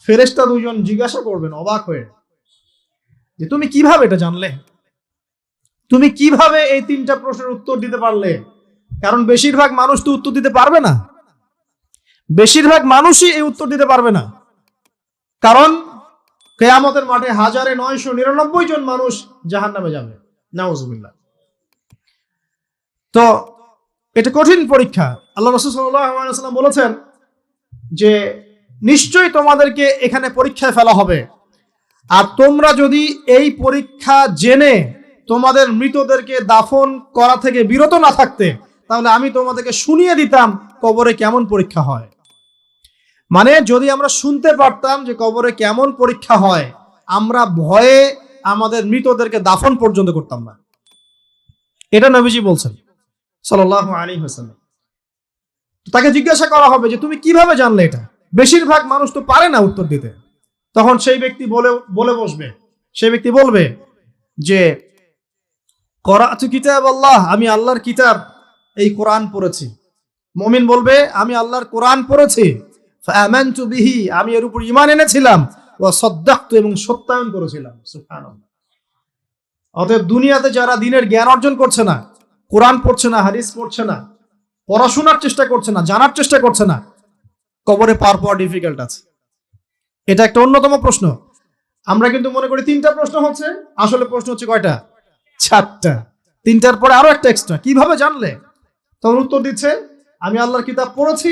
ফেরেশতা দুজন জিজ্ঞাসা করবেন অবাক হয়ে যে তুমি কিভাবে এটা জানলে, তুমি কিভাবে এই 3টা প্রশ্নের উত্তর দিতে পারলে? কারণ বেশিরভাগ মানুষ তো উত্তর দিতে পারবে না, বেশিরভাগ মানুষই এই উত্তর দিতে পারবে না। কারণ কিয়ামতের মাঠে 1999 জন মানুষ জাহান্নামে যাবে, নাউজুবিল্লাহ। তো এটা কঠিন পরীক্ষা। আল্লাহ রাসূল সাল্লাল্লাহু আলাইহি ওয়াসাল্লাম বলেছেন যে নিশ্চয়ই তোমাদেরকে এখানে পরীক্ষায় ফেলা হবে, আর তোমরা যদি এই পরীক্ষা জেনে তোমাদের মৃতদেরকে দাফন করা থেকে বিরত না থাকতে, তাহলে আমি তোমাদেরকে শুনিয়ে দিতাম কবরে কেমন পরীক্ষা হয়। মানে যদি আমরা শুনতে পারতাম যে কবরে কেমন পরীক্ষা হয়, আমরা ভয়ে আমাদের মৃতদেরকে দাফন পর্যন্ত করতাম না। এটা নবীজি বলছেন সাল্লাল্লাহু আলাইহি ওয়াসাল্লাম। তাকে জিজ্ঞাসা করা হবে যে তুমি কিভাবে জানলে এটা? বেশিরভাগ মানুষ তো পারে না উত্তর দিতে। তখন সেই ব্যক্তি বলে বসবে, সেই ব্যক্তি বলবে যে করাতু কিতাব আল্লাহ, আমি আল্লাহর কিতাব এই কোরআন পড়েছি। মুমিন বলবে আমি আল্লাহর কোরআন পড়েছি, ফাআমানতু বিহি, আমি এর উপর ঈমান এনেছিলাম, ওয়া সাদ্দাকতু, এবং সত্যায়ন করেছিলাম। সুবহানাল্লাহ। অতএব দুনিয়াতে যারা দ্বীনের জ্ঞান অর্জন করছে না, কোরআন পড়ছে না, হাদিস পড়ছে না, পড়াশোনার চেষ্টা করছে না, জানার চেষ্টা করছে না, কবরে পার পাওয়া ডিফিকাল্ট আছে। এটা একটা অন্যতম প্রশ্ন। আমরা কিন্তু মনে করি 3টা প্রশ্ন হচ্ছে, আসলে প্রশ্ন হচ্ছে কয়টা? 4টা। 3টার পরে আরো একটা এক্সট্রা। কিভাবে জানলে? তখন উত্তর দিচ্ছে আমি আল্লাহর কিতাব পড়েছি,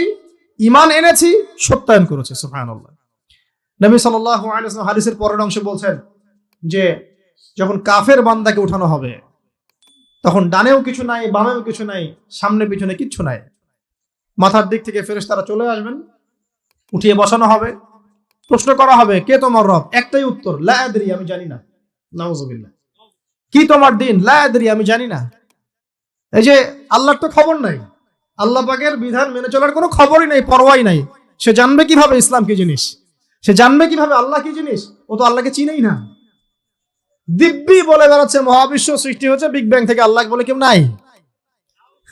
ঈমান এনেছি, সত্যায়ন করেছি। সুবহানাল্লাহ। নবী সাল্লাল্লাহু আলাইহি ওয়াসাল্লাম হাদিসের পরের অংশে বলছেন যে যখন কাফের বান্দাকে উঠানো হবে, তখন ডানেও কিছু নাই, বামেও কিছু নাই, সামনে পিছনে কিচ্ছু নাই। মাথার দিক থেকে ফেরেশতারা চলে আসবেন, উঠিয়ে বসানো হবে, প্রশ্ন করা হবে কে তোমার রব? একটাই উত্তর, লা আদরি, আমি জানি না। নাউজুবিল্লাহ। কি তোমার দিন? লা আদরি, আমি জানি না। এই যে আল্লাহর তো খবর নাই, আল্লাহ পাকের বিধান মেনে চলার কোনো খবরই নাই, পরোয়াই নাই। সে জানবে কিভাবে ইসলাম কি জিনিস? সে জানবে কিভাবে আল্লাহ কি জিনিস? ও তো আল্লাহকে চিনেই না। দিব্যি বলে বেড়াচ্ছে মহাবিশ্ব সৃষ্টি হয়েছে বিগ ব্যাং থেকে, আল্লাহ বলে কেউ নাই।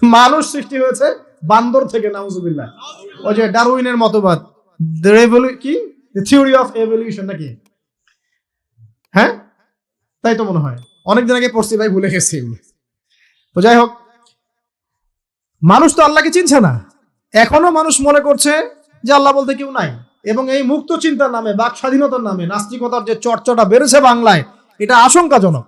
মানুষ সৃষ্টি হয়েছে বান্দর থেকে, নাউজুবিল্লাহ। ওই যে ডারউইনের মতবাদ, কি থিওরি অফ এভলিউশন নাকি? হ্যাঁ, তাই তো মনে হয়, অনেকদিন আগে পড়ছি ভাই, ভুলে গেছি। তো যাই হোক, মানুষ তো আল্লাহকে চিনছে না। এখনো মানুষ মনে করছে যে আল্লাহ বলতে কেউ নাই। এবং এই মুক্ত চিন্তার নামে, বাক স্বাধীনতার নামে নাস্তিকতার যে চর্চাটা বেড়েছে বাংলায়, এটা আশঙ্কাজনক।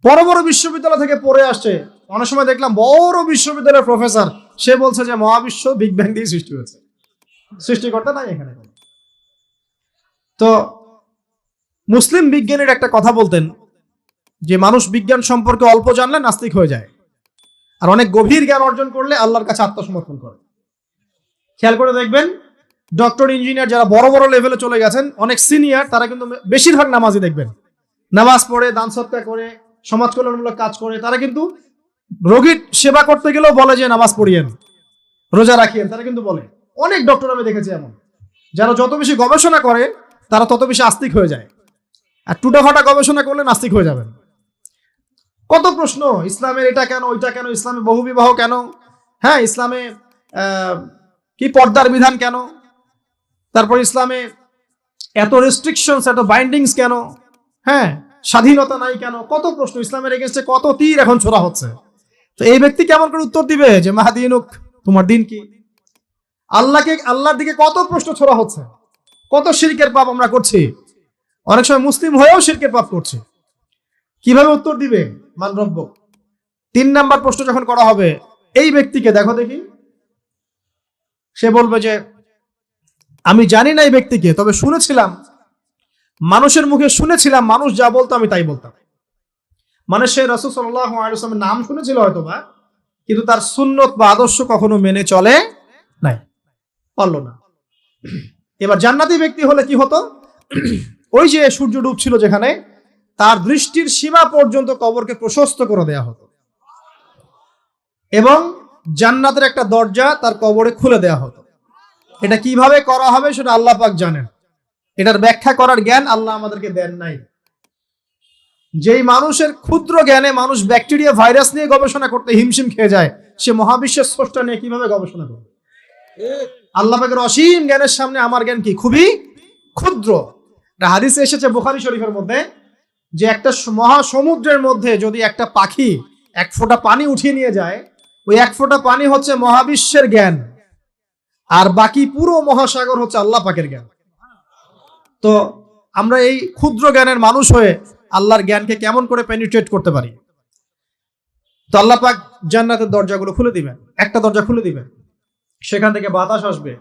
বড় বড় বিশ্ববিদ্যালয় থেকে পড়ে আসছে, অনেক সময় দেখলাম বড় বিশ্ববিদ্যালয়ের প্রফেসর, সে বলছে যে মহাবিশ্ব বিগ ব্যাং দিয়ে সৃষ্টি হয়েছে, সৃষ্টিকর্তা নাই এখানে। তো মুসলিম বিজ্ঞানীর একটা কথা বলতেন যে মানুষ বিজ্ঞান সম্পর্কে অল্প জানলে নাস্তিক হয়ে যায়, আর অনেক গভীর জ্ঞান অর্জন করলে আল্লাহর কাছে আত্মসমর্পণ করে। খেয়াল করে দেখবেন, ডক্টর, ইঞ্জিনিয়ার যারা বড় বড় লেভেলে চলে গেছেন, অনেক সিনিয়র, তারা কিন্তু বেশিরভাগ নামাজি দেখবেন, নামাজ পড়ে, দান সৎকার করে, সমাজ কল্যাণমূলক কাজ করে। তারা কিন্তু রোগীর সেবা করতে গেলেও বলে যে নামাজ পড়িয়েন, রোজা রাখিয়েন, তারা কিন্তু বলে। অনেক ডক্টর আমি দেখেছি এমন, যারা যত বেশি গবেষণা করে তারা তত বেশি আস্তিক হয়ে যায়। আর টুটাফাটা গবেষণা করলে নাস্তিক হয়ে যাবেন। কত প্রশ্ন, ইসলামের এটা কেন, ওইটা কেন, ইসলামে বহুবিবাহ কেন, হ্যাঁ, ইসলামে কি পর্দার বিধান কেন, তারপর ইসলামে এত রেস্ট্রিকশনস, এত বাইন্ডিংস কেন, হ্যাঁ, স্বাধীনতা নাই কেন, কত প্রশ্ন। ইসলামের এগেইনস্টে কত তীর এখন ছোড়া হচ্ছে। তো এই ব্যক্তি কেমন করে উত্তর দিবে যে মাহাদিনুক, তোমার দিন কি? আল্লাহর দিকে কত প্রশ্ন ছোড়া হচ্ছে, কত শিরকের পাপ আমরা করছি, অনেক সময় মুসলিম হয়েও শিরকের পাপ করছি। কিভাবে উত্তর দিবে? মান রব্ব। 3 নাম্বার প্রশ্ন যখন করা হবে, এই ব্যক্তিকে দেখো দেখি, সে বলবে যে আমি জানি না এই ব্যক্তিকে, তবে শুনেছিলাম, মানুষের মুখে শুনেছিলাম, মানুষ যা বলতো আমি তাই বলতাম। মানে সে রাসূল সাল্লাল্লাহু আলাইহি ওয়াসাল্লামের নাম শুনেছিল হয়তোবা, কিন্তু তার সুন্নত বা আদর্শ কখনো মেনে চলে নাই, পারলো না। এবার জান্নাতি ব্যক্তি হলে কি হতো? ওই যে সূর্য ডুবছিল যেখানে, তার দৃষ্টির সীমা পর্যন্ত কবরকে প্রশস্ত করে দেয়া হতো, এবং জান্নাতের একটা দরজা তার কবরে খুলে দেয়া হতো। এটা কিভাবে করা হবে সেটা আল্লাহ পাক জানেন, এটার ব্যাখ্যা করার জ্ঞান আল্লাহ আমাদেরকে দেন নাই। যেই মানুষের ক্ষুদ্র জ্ঞানে মানুষ ব্যাকটেরিয়া, ভাইরাস নিয়ে গবেষণা করতে হিমশিম খেয়ে যায়, সে মহাবিশ্বের স্রষ্টা নিয়ে কিভাবে গবেষণা করবে? আল্লাহ পাকের অসীম জ্ঞানের সামনে আমার জ্ঞান কি? খুবই ক্ষুদ্র। হাদিসে এসেছে বুখারী শরীফের মধ্যে, যে একটা মহাসমুদ্রের মধ্যে যদি একটা পাখি 1 ফোঁটা পানি উঠিয়ে নিয়ে যায়, ওই 1 ফোঁটা পানি হচ্ছে মহাবিশ্বের জ্ঞান, আর বাকি পুরো মহাসাগর হচ্ছে আল্লাহ পাকের জ্ঞান। তো আমরা এই ক্ষুদ্র জ্ঞানের মানুষ হয়ে আল্লাহর জ্ঞানকে কেমন করে পেনিট্রেট করতে পারি? তো আল্লাহ পাক জান্নাতের দরজাগুলো খুলে দিবেন, একটা দরজা খুলে দিবেন, সেখান থেকে বাতাস আসবে,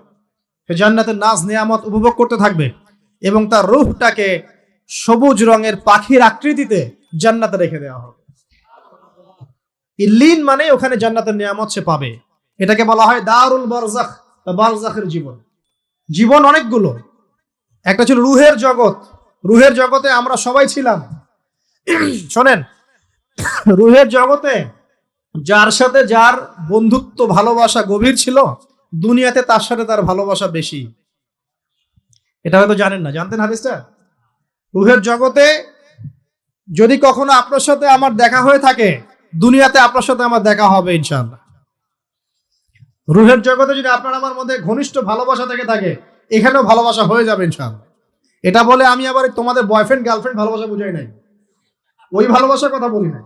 সে জান্নাতের নাজ নিয়ামত উপভোগ করতে থাকবে, এবং তার রূহটাকে সবুজ রঙের পাখির আকৃতিতে জান্নাতে রেখে দেওয়া হবে। ইল্লিন মানে ওখানে জান্নাতের নিয়ামত সে পাবে। এটাকে বলা হয় দারুল বারজাখ, বারজাখের জীবন। জীবন অনেকগুলো, একটা ছিল রুহের জগৎ। রুহের জগতে আমরা সবাই ছিলাম। শোনেন, রুহের জগতে যার সাথে যার বন্ধুত্ব, ভালোবাসা গভীর ছিল, দুনিয়াতে তার সাথে তার ভালোবাসা বেশি। এটা হয়তো জানেন না, জানতেন হাদিসটা? রুহের জগতে যদি কখনো আপনার সাথে আমার দেখা হয়ে থাকে, দুনিয়াতে আপনার সাথে আমার দেখা হবে ইনশাআল্লাহ। রুহের জগতে যদি আপনার আমার মধ্যে ঘনিষ্ঠ ভালোবাসা থেকে থাকে, এখানেও ভালোবাসা হয়ে যাবে ইনশাআল্লাহ। এটা বলে আমি আবার তোমাদের বয়ফ্রেন্ড গার্লফ্রেন্ড ভালোবাসা বুঝাই নাই, ওই ভালোবাসার কথা বলি নাই।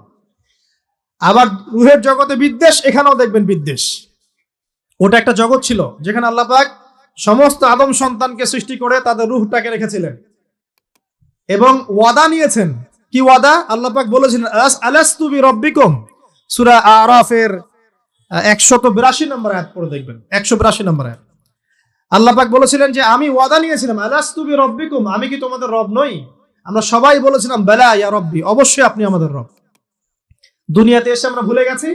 আবার রুহের জগতে বিদ্বেষ, এখানেও দেখবেন বিদ্বেষ। ওটা একটা জগৎ ছিল যেখানে আল্লাহ পাক সমস্ত আদম সন্তানকে সৃষ্টি করে তাদের রুহটাকে রেখেছিলেন এবং ওয়াদা নিয়েছেন। কি ওয়াদা? আল্লাহ পাক বলেছিলেন আলাস্তু বিরাব্বিকুম, সূরা আরাফের 182 নম্বর আয়াত পড়ে দেখবেন, 182 নম্বর আয়াত। আল্লাহ পাক বলেছিলেন যে আমি ওয়াদা নিয়েছিলাম, আলাস্তু বিরাব্বিকুম, আমি কি তোমাদের রব নই? আমরা সবাই বলেছিলাম বেলা ইয়া রব্বি, অবশ্যই আপনি আমাদের রব। দুনিয়াতে এসে আমরা ভুলে গেছি।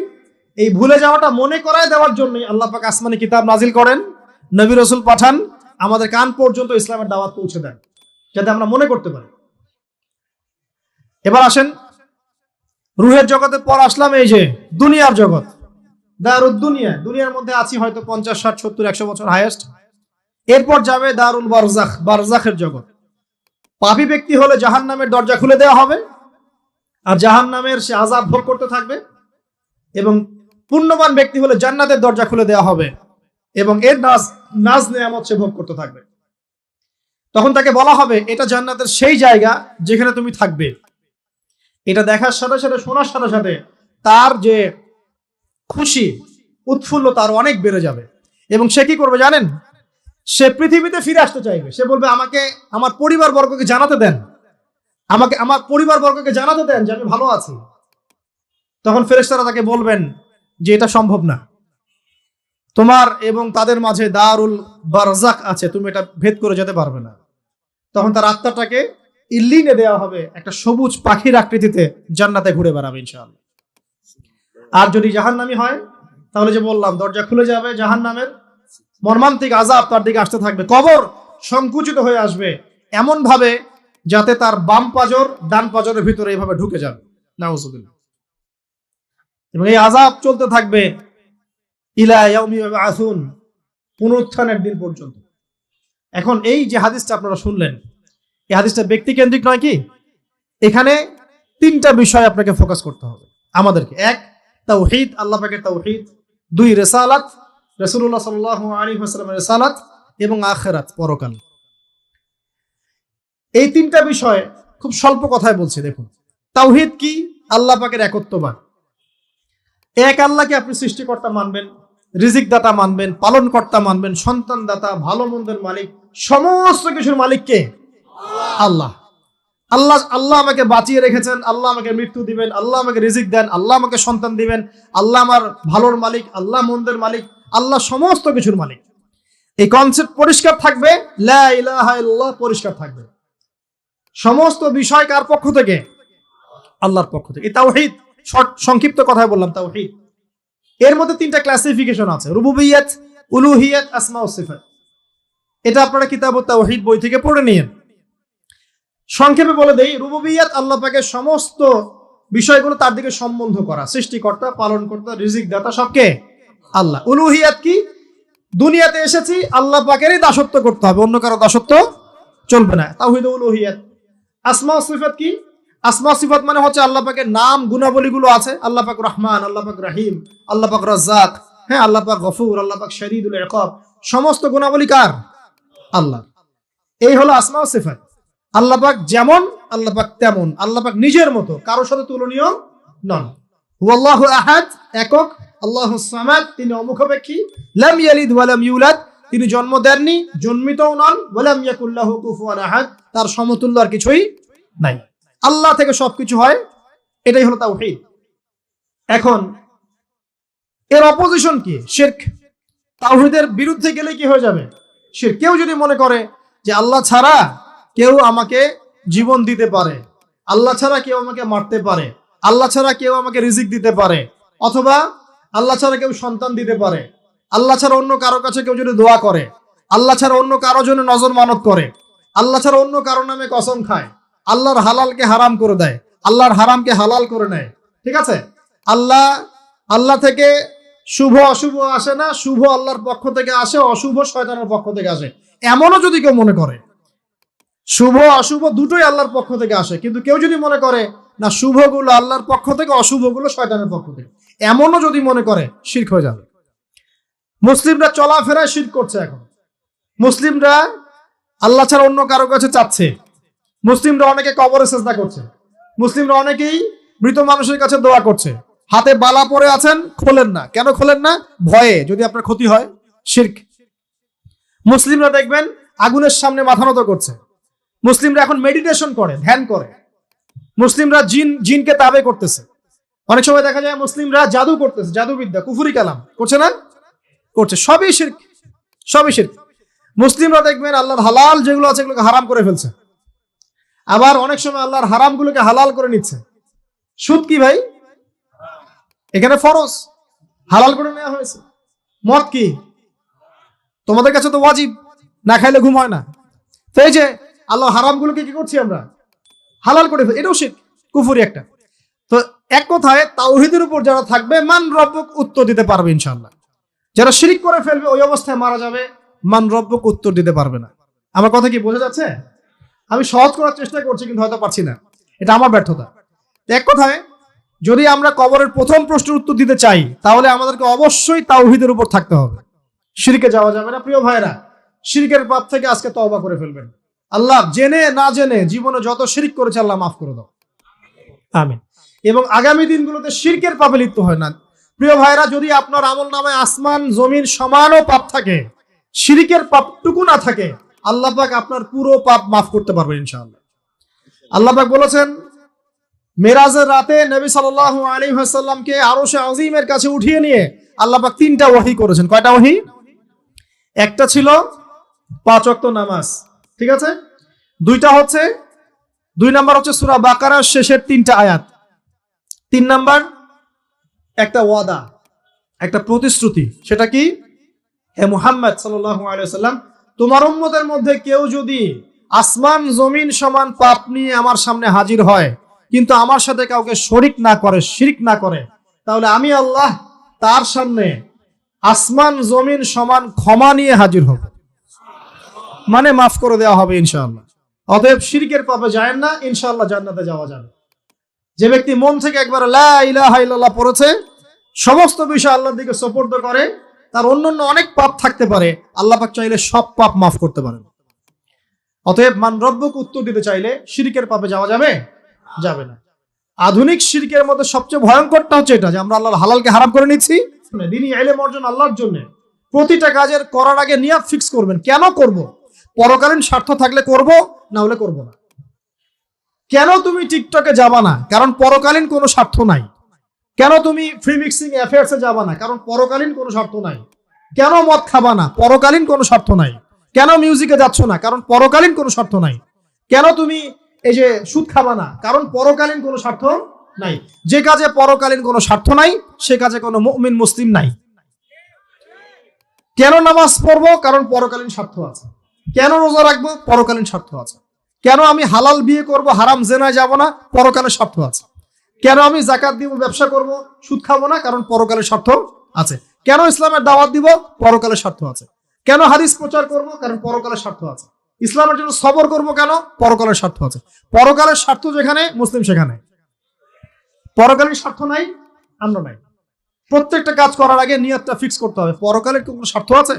এই ভুলে যাওয়াটা মনে করায় দেওয়ার জন্যই আল্লাহ পাক আসমানি কিতাব নাজিল করেন, নবী রাসূল পাঠান, আমাদের কান পর্যন্ত ইসলামের দাওয়াত পৌঁছে দেন, যাতে আমরা মনে করতে পারি। এবার আসেন রুহের জগতের পর আসলাম এই যে দুনিয়ার জগৎ। দারুদ দুনিয়া, দুনিয়ার মধ্যে আছি হয়তো 50, 60, 70, 100 বছর হাইয়েস্ট। এরপর যাবে দারুল বারজাখ, বারজাখের জগৎ। পাপী ব্যক্তি হলে জাহান্নামের দরজা খুলে দেওয়া হবে, আর জাহান্নামের সে আযাব ভোগ করতে থাকবে। এবং পুণ্যবান ব্যক্তি হলে জান্নাতের দরজা খুলে দেওয়া হবে এবং এর নাজ নেয়ামত সে ভোগ করতে থাকবে। তখন তাকে বলা হবে এটা জান্নাতের সেই জায়গা যেখানে তুমি থাকবে। এটা দেখার সাথে সাথে, শোনার সাথে সাথে তার যে খুশি, উৎফুল্ল তার অনেক বেড়ে যাবে। এবং সে কি করবে জানেন? সে পৃথিবীতে ফিরে আসতে চাইবে। সে বলবে আমাকে আমার পরিবার বর্গকে জানাতে দেন, আমাকে আমার পরিবার বর্গকে জানাতে দেন যে আমি ভালো আছি। তখন ফেরেশতারা তাকে বলবেন যে এটা সম্ভব না, তোমার এবং তাদের মাঝে দারুল বারজাখ আছে, তুমি এটা ভেদ করে যেতে পারবে না। তখন তার আত্মাটাকে ইল্লিনে দেওয়া হবে, একটা সবুজ পাখির আকৃতিতে জান্নাতে ঘুরে বেড়াবে ইনশাআল্লাহ। আর যদি জাহান্নামী হয় তাহলে যে বললাম দরজা খুলে যাবে, জাহান্নামের মর্মান্তিক আযাব তার দিকে আসতে থাকবে। কবর সংকুচিত হয়ে আসবে এমন ভাবে যাতে তার বাম পাজর ডান পাজরের ভিতরে এইভাবে ঢুকে যাবে, নাউযুবিল্লাহ। এবং এই আযাব চলতে থাকবে ইলা ইয়াউমি ইউবআসুন, পুনরুত্থানের দিন পর্যন্ত। এখন এই যে হাদিসটা আপনারা শুনলেন, এই হাদিসটা ব্যক্তি কেন্দ্রিক নয় কি? এখানে তিনটা বিষয় আপনাকে ফোকাস করতে হবে আমাদেরকে। এক, তাওহীদ, আল্লাহ পাকের তাওহীদ। দুই, রিসালাত, রাসূলুল্লাহ সাল্লাল্লাহু আলাইহি ওয়াসাল্লামের রিসালাত। এবং আখিরাত, পরকাল। এই তিনটা বিষয় খুব স্বল্প কথায় বলছি। দেখুন, তাওহীদ কি? আল্লাহ পাকের একত্ববাদ। এক আল্লাহকে আপনি সৃষ্টিকর্তা মানবেন, রিজিক দাতা মানবেন, পালন কর্তা মানবেন, সন্তান দাতা, ভালো মন্দের মালিক, সমস্ত কিছুর মালিক কে? আল্লাহ। আল্লাহ আল্লাহ আমাকে বাঁচিয়ে রেখেছেন, আল্লাহ আমাকে মৃত্যু দিবেন, আল্লাহ আমাকে রিজিক দেন, আল্লাহ আমাকে সন্তান দিবেন, আল্লাহ আমার ভালোর মালিক, আল্লাহ মন্দের মালিক, আল্লাহ সমস্ত কিছুর মালিক। এই কনসেপ্ট পরিষ্কার থাকবে, লা ইলাহা ইল্লাল্লাহ পরিষ্কার থাকবে। সমস্ত বিষয় কার পক্ষ থেকে? আল্লাহর পক্ষ থেকে। এই তাওহীদ, সংক্ষিপ্ত কথায় বললাম তাওহীদ। এর মধ্যে তিনটা ক্লাসিফিকেশন আছে: রুবুবিয়্যাত, উলুহিয়্যাত, আসমা ও সিফাত। এটা আপনারা কিতাবুত তাওহীদ বই থেকে পড়ে নিয়েন। সংক্ষেপে বলে দেই, রুবুবিয়্যাত আল্লাহ পাকের সমস্ত বিষয়গুলো তার দিকে সম্বন্ধ করা, সৃষ্টিকর্তা, পালনকর্তা, রিজিক দাতা সবকে আল্লাহ। উলুহিয়্যাত কি? দুনিয়াতে এসেছি আল্লাহ পাকেরই দাসত্ব করতে হবে, অন্য কারো দাসত্ব চলবে না, তাওহীদ উলুহিয়্যাত। আসমা ও সিফাত কি? আসমা সিফাত মানে হচ্ছে আল্লাহ পাকের নাম গুণাবলীগুলো আছে। আল্লাহ পাক রহমান, আল্লাহ পাক রহিম, আল্লাহ পাক রাজ্জাক, হ্যাঁ, আল্লাহ পাক গফুর, আল্লাহ পাক শদীদুল ইকাব। সমস্ত গুণাবলী কার? আল্লাহ। এই হলো আসমা ও সিফাত। আল্লাহ পাক যেমন, আল্লাহ পাক তেমন, আল্লাহ পাক নিজের মতো, কারোর সাথে তুলনীয় নন। হুয়াল্লাহু আহাদ, একক। আল্লাহুস সামাদ, তিনি অমুখাপেক্ষী। লাম ইয়ালিদ ওয়া লাম ইউলাদ, তিনি জন্ম দেননি, জন্মিতও নন। ওয়া লাম ইয়াকুল লাহু কুফুয়ান আহাদ, তার সমতুল্য আর কিছুই নাই। আল্লাহ থেকে সবকিছু হয়, এটাই হলো তাওহীদ। এখন এর অপোজিশন কি? শিরক। তাওহীদের বিরুদ্ধে গেলে কি হয়ে যাবে? শিরক। কেউ যদি মনে করে যে আল্লাহ ছাড়া কেউ আমাকে জীবন দিতে পারে, আল্লাহ ছাড়া কেউ আমাকে মারতে পারে, আল্লাহ ছাড়া কেউ আমাকে রিজিক দিতে পারে, অথবা আল্লাহ ছাড়া কেউ সন্তান দিতে পারে, আল্লাহ ছাড়া অন্য কারো কাছে কেউ যদি দোয়া করে, আল্লাহ ছাড়া অন্য কারো জন্য নজর মানত করে, আল্লাহ ছাড়া অন্য কারো নামে কসম খায়, আল্লাহর হালালকে হারাম করে দেয়, আল্লাহর হারামকে হালাল করে নেয়, ঠিক আছে? আল্লাহ থেকে শুভ অশুভ আসে না, শুভ আল্লাহর পক্ষ থেকে আসে, অশুভ শয়তানের পক্ষ থেকে আসে, এমনও যদি কেউ মনে করে। শুভ অশুভ দুটোই আল্লাহর পক্ষ থেকে আসে, কিন্তু কেউ যদি মনে করে না শুভগুলো আল্লাহর পক্ষ থেকে, অশুভগুলো শয়তানের পক্ষ থেকে, এমনও যদি মনে করে, শিরক হয়ে যাবে। মুসলিমরা চলাফেরায় শিরক করছে। এখন মুসলিমরা আল্লাহ ছাড়া অন্য কারো কাছে চাচ্ছে, মুসলিমরা অনেকে কবরে সিজদা করছে, মুসলিমরা অনেকেই মৃত মানুষের কাছে দোয়া করছে। হাতে বালা পরে আছেন, খোলেন না। কেন খোলেন না? ভয়ে যদি আপনার ক্ষতি হয়, শিরক। মুসলিমরা দেখবেন আগুনের সামনে মাথা নত করছে। মুসলিমরা এখন মেডিটেশন করে, ধ্যান করে। মুসলিমরা জিনকে তাবে করতেছে। অনেক সময় দেখা যায় মুসলিমরা জাদু করতেছে, জাদুবিদ্যা, কুফরি কালাম করছে না? করছে। সবই শিরক, সবই শিরক। মুসলিমরা দেখবেন আল্লাহর হালাল যেগুলো আছে এগুলোকে হারাম করে ফেলছে। আবার অনেক সময় আল্লাহর হারামগুলোকে হালাল করে নিচ্ছে। সুদ কি ভাই? এখানে ফরজ, হালাল করে নেওয়া হয়েছে। মদ কি? তোমাদের কাছে তো ওয়াজিব, না খাইলে ঘুম হয় না। তো এই যে আল্লাহ হারামগুলোকে কি করছি আমরা? হালাল করে ফেলছি, এটাও শিরক, কুফরি একটা। তো এক কথায় তাওহীদের উপর যারা থাকবে মান রব্বুক উত্তর দিতে পারবে ইনশাআল্লাহ। যারা শিরিক করে ফেলবে ওই অবস্থায় মারা যাবে, মান রব্বুক উত্তর দিতে পারবে না। আমার কথা কি বোঝা যাচ্ছে? আমি সহজ করার চেষ্টা করছি কিন্তু হয়তো পারছি না, এটা আমার ব্যর্থতা। এক কথায় যদি আমরা কবরের প্রথম প্রশ্নের উত্তর দিতে চাই তাহলে আমাদেরকে অবশ্যই তাওহীদের উপর থাকতে হবে, শিরকে যাওয়া যাবে না। প্রিয় ভাইরা, শিরকের পাপ থেকে আজকে তওবা করে ফেলবেন। আল্লাহ জেনে না জেনে জীবনে যত শিরক করেছে আল্লাহ মাফ করে দাও, আমিন। এবং আগামী দিনগুলোতে শিরকের পাপে লিপ্ত হয় না। প্রিয় ভাইরা, যদি আপনার আমল নামায় আসমান জমিন সমানও পাপ থাকে, শিরকের পাপটুকু না থাকে, আল্লাহ পাক আপনার পুরো পাপ মাফ করতে পারবেন ইনশাআল্লাহ। আল্লাহ পাক বলেছেন মেরাজের রাতে নবী সাল্লাল্লাহু আলাইহি ওয়াসাল্লামকে আরশে আজিমের কাছে উঠিয়ে নিয়ে আল্লাহ পাক 3টা ওহী করেছেন। কয়টা ওহী? একটা ছিল 5 ওয়াক্ত নামাজ, ঠিক আছে। 2টা হচ্ছে 2 নাম্বার হচ্ছে সূরা বাকারার শেষের 3টা আয়াত। 3 নাম্বার একটা ওয়াদা, একটা প্রতিশ্রুতি। সেটা কি? হে মুহাম্মদ সাল্লাল্লাহু আলাইহি ওয়াসাল্লাম, তোমার উম্মতের মধ্যে কেউ যদি আসমান জমিন সমান পাপ নিয়ে আমার সামনে হাজির হয় কিন্তু আমার সাথে কাউকে শরিক না করে, শিরক না করে, তাহলে আমি আল্লাহ তার সামনে আসমান জমিন সমান ক্ষমা নিয়ে হাজির হব, মানে মাফ করে দেওয়া হবে ইনশাআল্লাহ। অতএব শিরকের পাপে যায় না, ইনশাআল্লাহ জান্নাতে যাওয়া যাবে। যে ব্যক্তি মন থেকে একবার লা ইলাহা ইল্লাল্লাহ পড়েছে, সমস্ত বিষয় আল্লাহর দিকে সুপর্দ করে, তার অন্যান্য অনেক পাপ থাকতে পারে, আল্লাহ পাক চাইলে সব পাপ মাফ করতে পারেন। অতএব মান রব্বুক উত্তর দিতে চাইলে শিরকের পাপে যাওয়া যাবে? যাবে না। আধুনিক শিরকের মধ্যে সবচেয়ে ভয়ঙ্করটা হচ্ছে এটা যে আমরা আল্লাহর হালালকে হারাম করে নিচ্ছি। দ্বীনি ইলম অর্জন আল্লাহর জন্য প্রতিটা কাজের করার আগে নিয়াত ফিক্স করবেন, কেন করব? পরকালীন স্বার্থ থাকলে করব, না হলে করব না। কেন তুমি টিকটকে যাবা না? কারণ পরকালীন কোনো স্বার্থ নাই। কেন তুমি ফ্রি মিক্সিং অ্যাফেয়ার্সে যাবা না? কারণ পরকালীন কোনো স্বার্থ নাই। কেন মদ খাবা না? পরকালীন কোনো স্বার্থ নাই। কেন মিউজিকে যাচ্ছ না? কারণ পরকালীন কোনো স্বার্থ নাই। কেন তুমি এই যে সুদ খাবা না? কারণ পরকালীন কোনো স্বার্থ নাই। যে কাজে পরকালীন কোনো স্বার্থ নাই সে কাজে কোনো মুমিন মুসলিম নাই। কেন নামাজ পড়বো? কারণ পরকালীন স্বার্থ আছে। কেন রোজা রাখবো? পরকালীন স্বার্থ আছে। কেন আমি হালাল বিয়ে করব, হারাম জেনায় যাব না? পরকালের স্বার্থ আছে। কেন আমি যাকাত দিব, ব্যবসা করব, সুদ খাবো না? কারণ পরকালের স্বার্থ আছে। কেন ইসলামের দাওয়াত দিব? পরকালের স্বার্থ আছে। কেন হাদিস প্রচার করব? কারণ পরকালের স্বার্থ আছে। ইসলামের জন্য সবর করব কেন? পরকালের স্বার্থ আছে। পরকালের স্বার্থ যেখানে, মুসলিম সেখানে। পরকালীন স্বার্থ নাই, আমরা নাই। প্রত্যেকটা কাজ করার আগে নিয়তটা ফিক্স করতে হবে, পরকালের কোনো স্বার্থ আছে?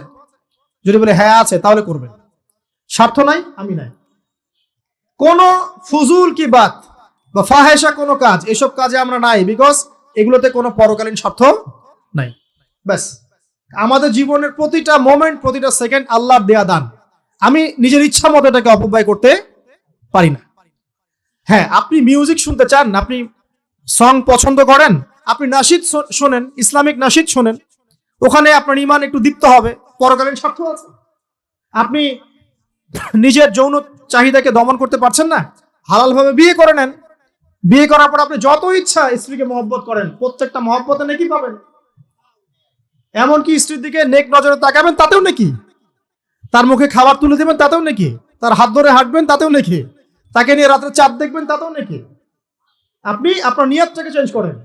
যদি বলে হ্যাঁ আছে, তাহলে করবেন। স্বার্থ নাই, আমি নাই। কোন ফুজুল কি বাত বা ফাহেসা কোনো কাজ, এসব কাজে আমরা নাই, বিকজ এগুলোতে কোনো পরকালীন স্বার্থ নাই। ব্যাস, আমাদের জীবনের প্রতিটা মোমেন্ট, প্রতিটা সেকেন্ড আল্লাহর দেয়া দান। আমি নিজের ইচ্ছা মতো এটাকে অপব্যয় করতে পারি না। হ্যাঁ, আপনি মিউজিক শুনতে চান, আপনি সং পছন্দ করেন, আপনি নাশিদ শোনেন, ইসলামিক নাশিদ শোনেন, ওখানে আপনার ঈমান একটু দীপ্ত হবে, পরকালীন স্বার্থ আছে। আপনি নিজের যৌন চাহিদাকে দমন করতে পারছেন না, হালালভাবে বিয়ে করে নেন। বিয়ে করার পর আপনি যত ইচ্ছা স্ত্রীকে মহব্বত করেন, প্রত্যেকটা মহব্বতে নেকি পাবেন। এমনকি স্ত্রীর দিকে নেক নজরে তাকাবেন, তাতেও নেকি। তার মুখে খাবার তুলে দেবেন, তাতেও নেকি। তার হাত ধরে হাঁটবেন, তাতেও নেকি। তাকে নিয়ে রাত্রে চাঁদ দেখবেন, তাতেও নেকি। আপনি আপনার নিয়তটাকে চেঞ্জ করেন,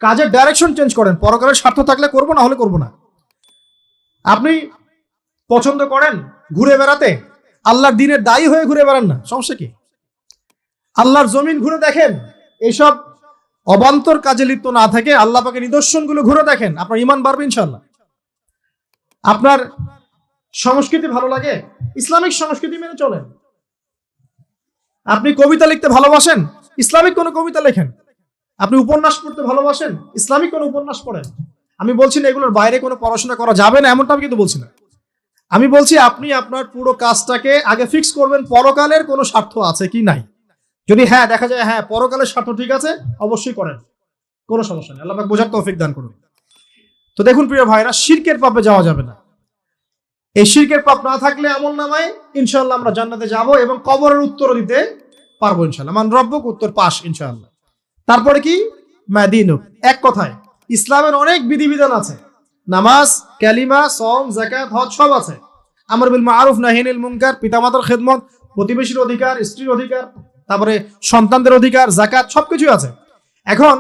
কাজের ডাইরেকশন চেঞ্জ করেন। পরকালের স্বার্থ থাকলে করবো, না হলে করবো না। আপনি পছন্দ করেন ঘুরে বেড়াতে, আল্লাহর দিনের দায়ী হয়ে ঘুরে বেড়ান না, সমস্যা কি? আল্লাহর জমিন ঘুরে দেখেন, এইসব অবান্তর কাজে লিপ্ত না থাকে আল্লাহ পাকের নিদর্শনগুলো ঘুরে দেখেন, আপনার ঈমান বাড়বে ইনশাআল্লাহ। আপনার সংস্কৃতি ভালো লাগে, ইসলামিক সংস্কৃতি মেনে চলেন। আপনি কবিতা লিখতে ভালোবাসেন, ইসলামিক কোনো কবিতা লেখেন। আপনি উপন্যাস পড়তে ভালোবাসেন, ইসলামিক কোনো উপন্যাস পড়েন। আমি বলছি না এগুলোর বাইরে কোনো পড়াশোনা করা যাবে না, এমনটা আমি কিন্তু বলছি না। আমি বলছি আপনি আপনার পুরো কাজটাকে আগে ফিক্স করবেন, পরকালের কোনো স্বার্থ আছে কি নাই। যদি হ্যাঁ দেখা যায় হ্যাঁ পরকালের স্বার্থ ঠিক আছে, অবশ্যই করেন, কোনো সমস্যা নেই। আল্লাহ পাক বোঝার তৌফিক দান করুন। তো দেখুন প্রিয় ভাইরা, শিরকের পাপে যাওয়া যাবে না। এই শিরকের পাপ না থাকলে আমল নামায় ইনশাআল্লাহ আমরা জান্নাতে যাব এবং কবরের উত্তর দিতে পারবো ইনশাআল্লাহ। মান রব্বুক উত্তর পাস ইনশাআল্লাহ। তারপরে কি? মাদিনুক। এক কথায় ইসলামের অনেক বিধিবিধান আছে, নামাজ, কালিমা, সওম, যাকাত, হজ সব আছে। আমর বিল মারুফ, নাহি আনিল মুনকার, পিতামাতার খেদমত, প্রতিবেশীর অধিকার, স্ত্রীর অধিকার, তারপরে সন্তানদের অধিকার, যাকাত সবকিছু আছে। এখন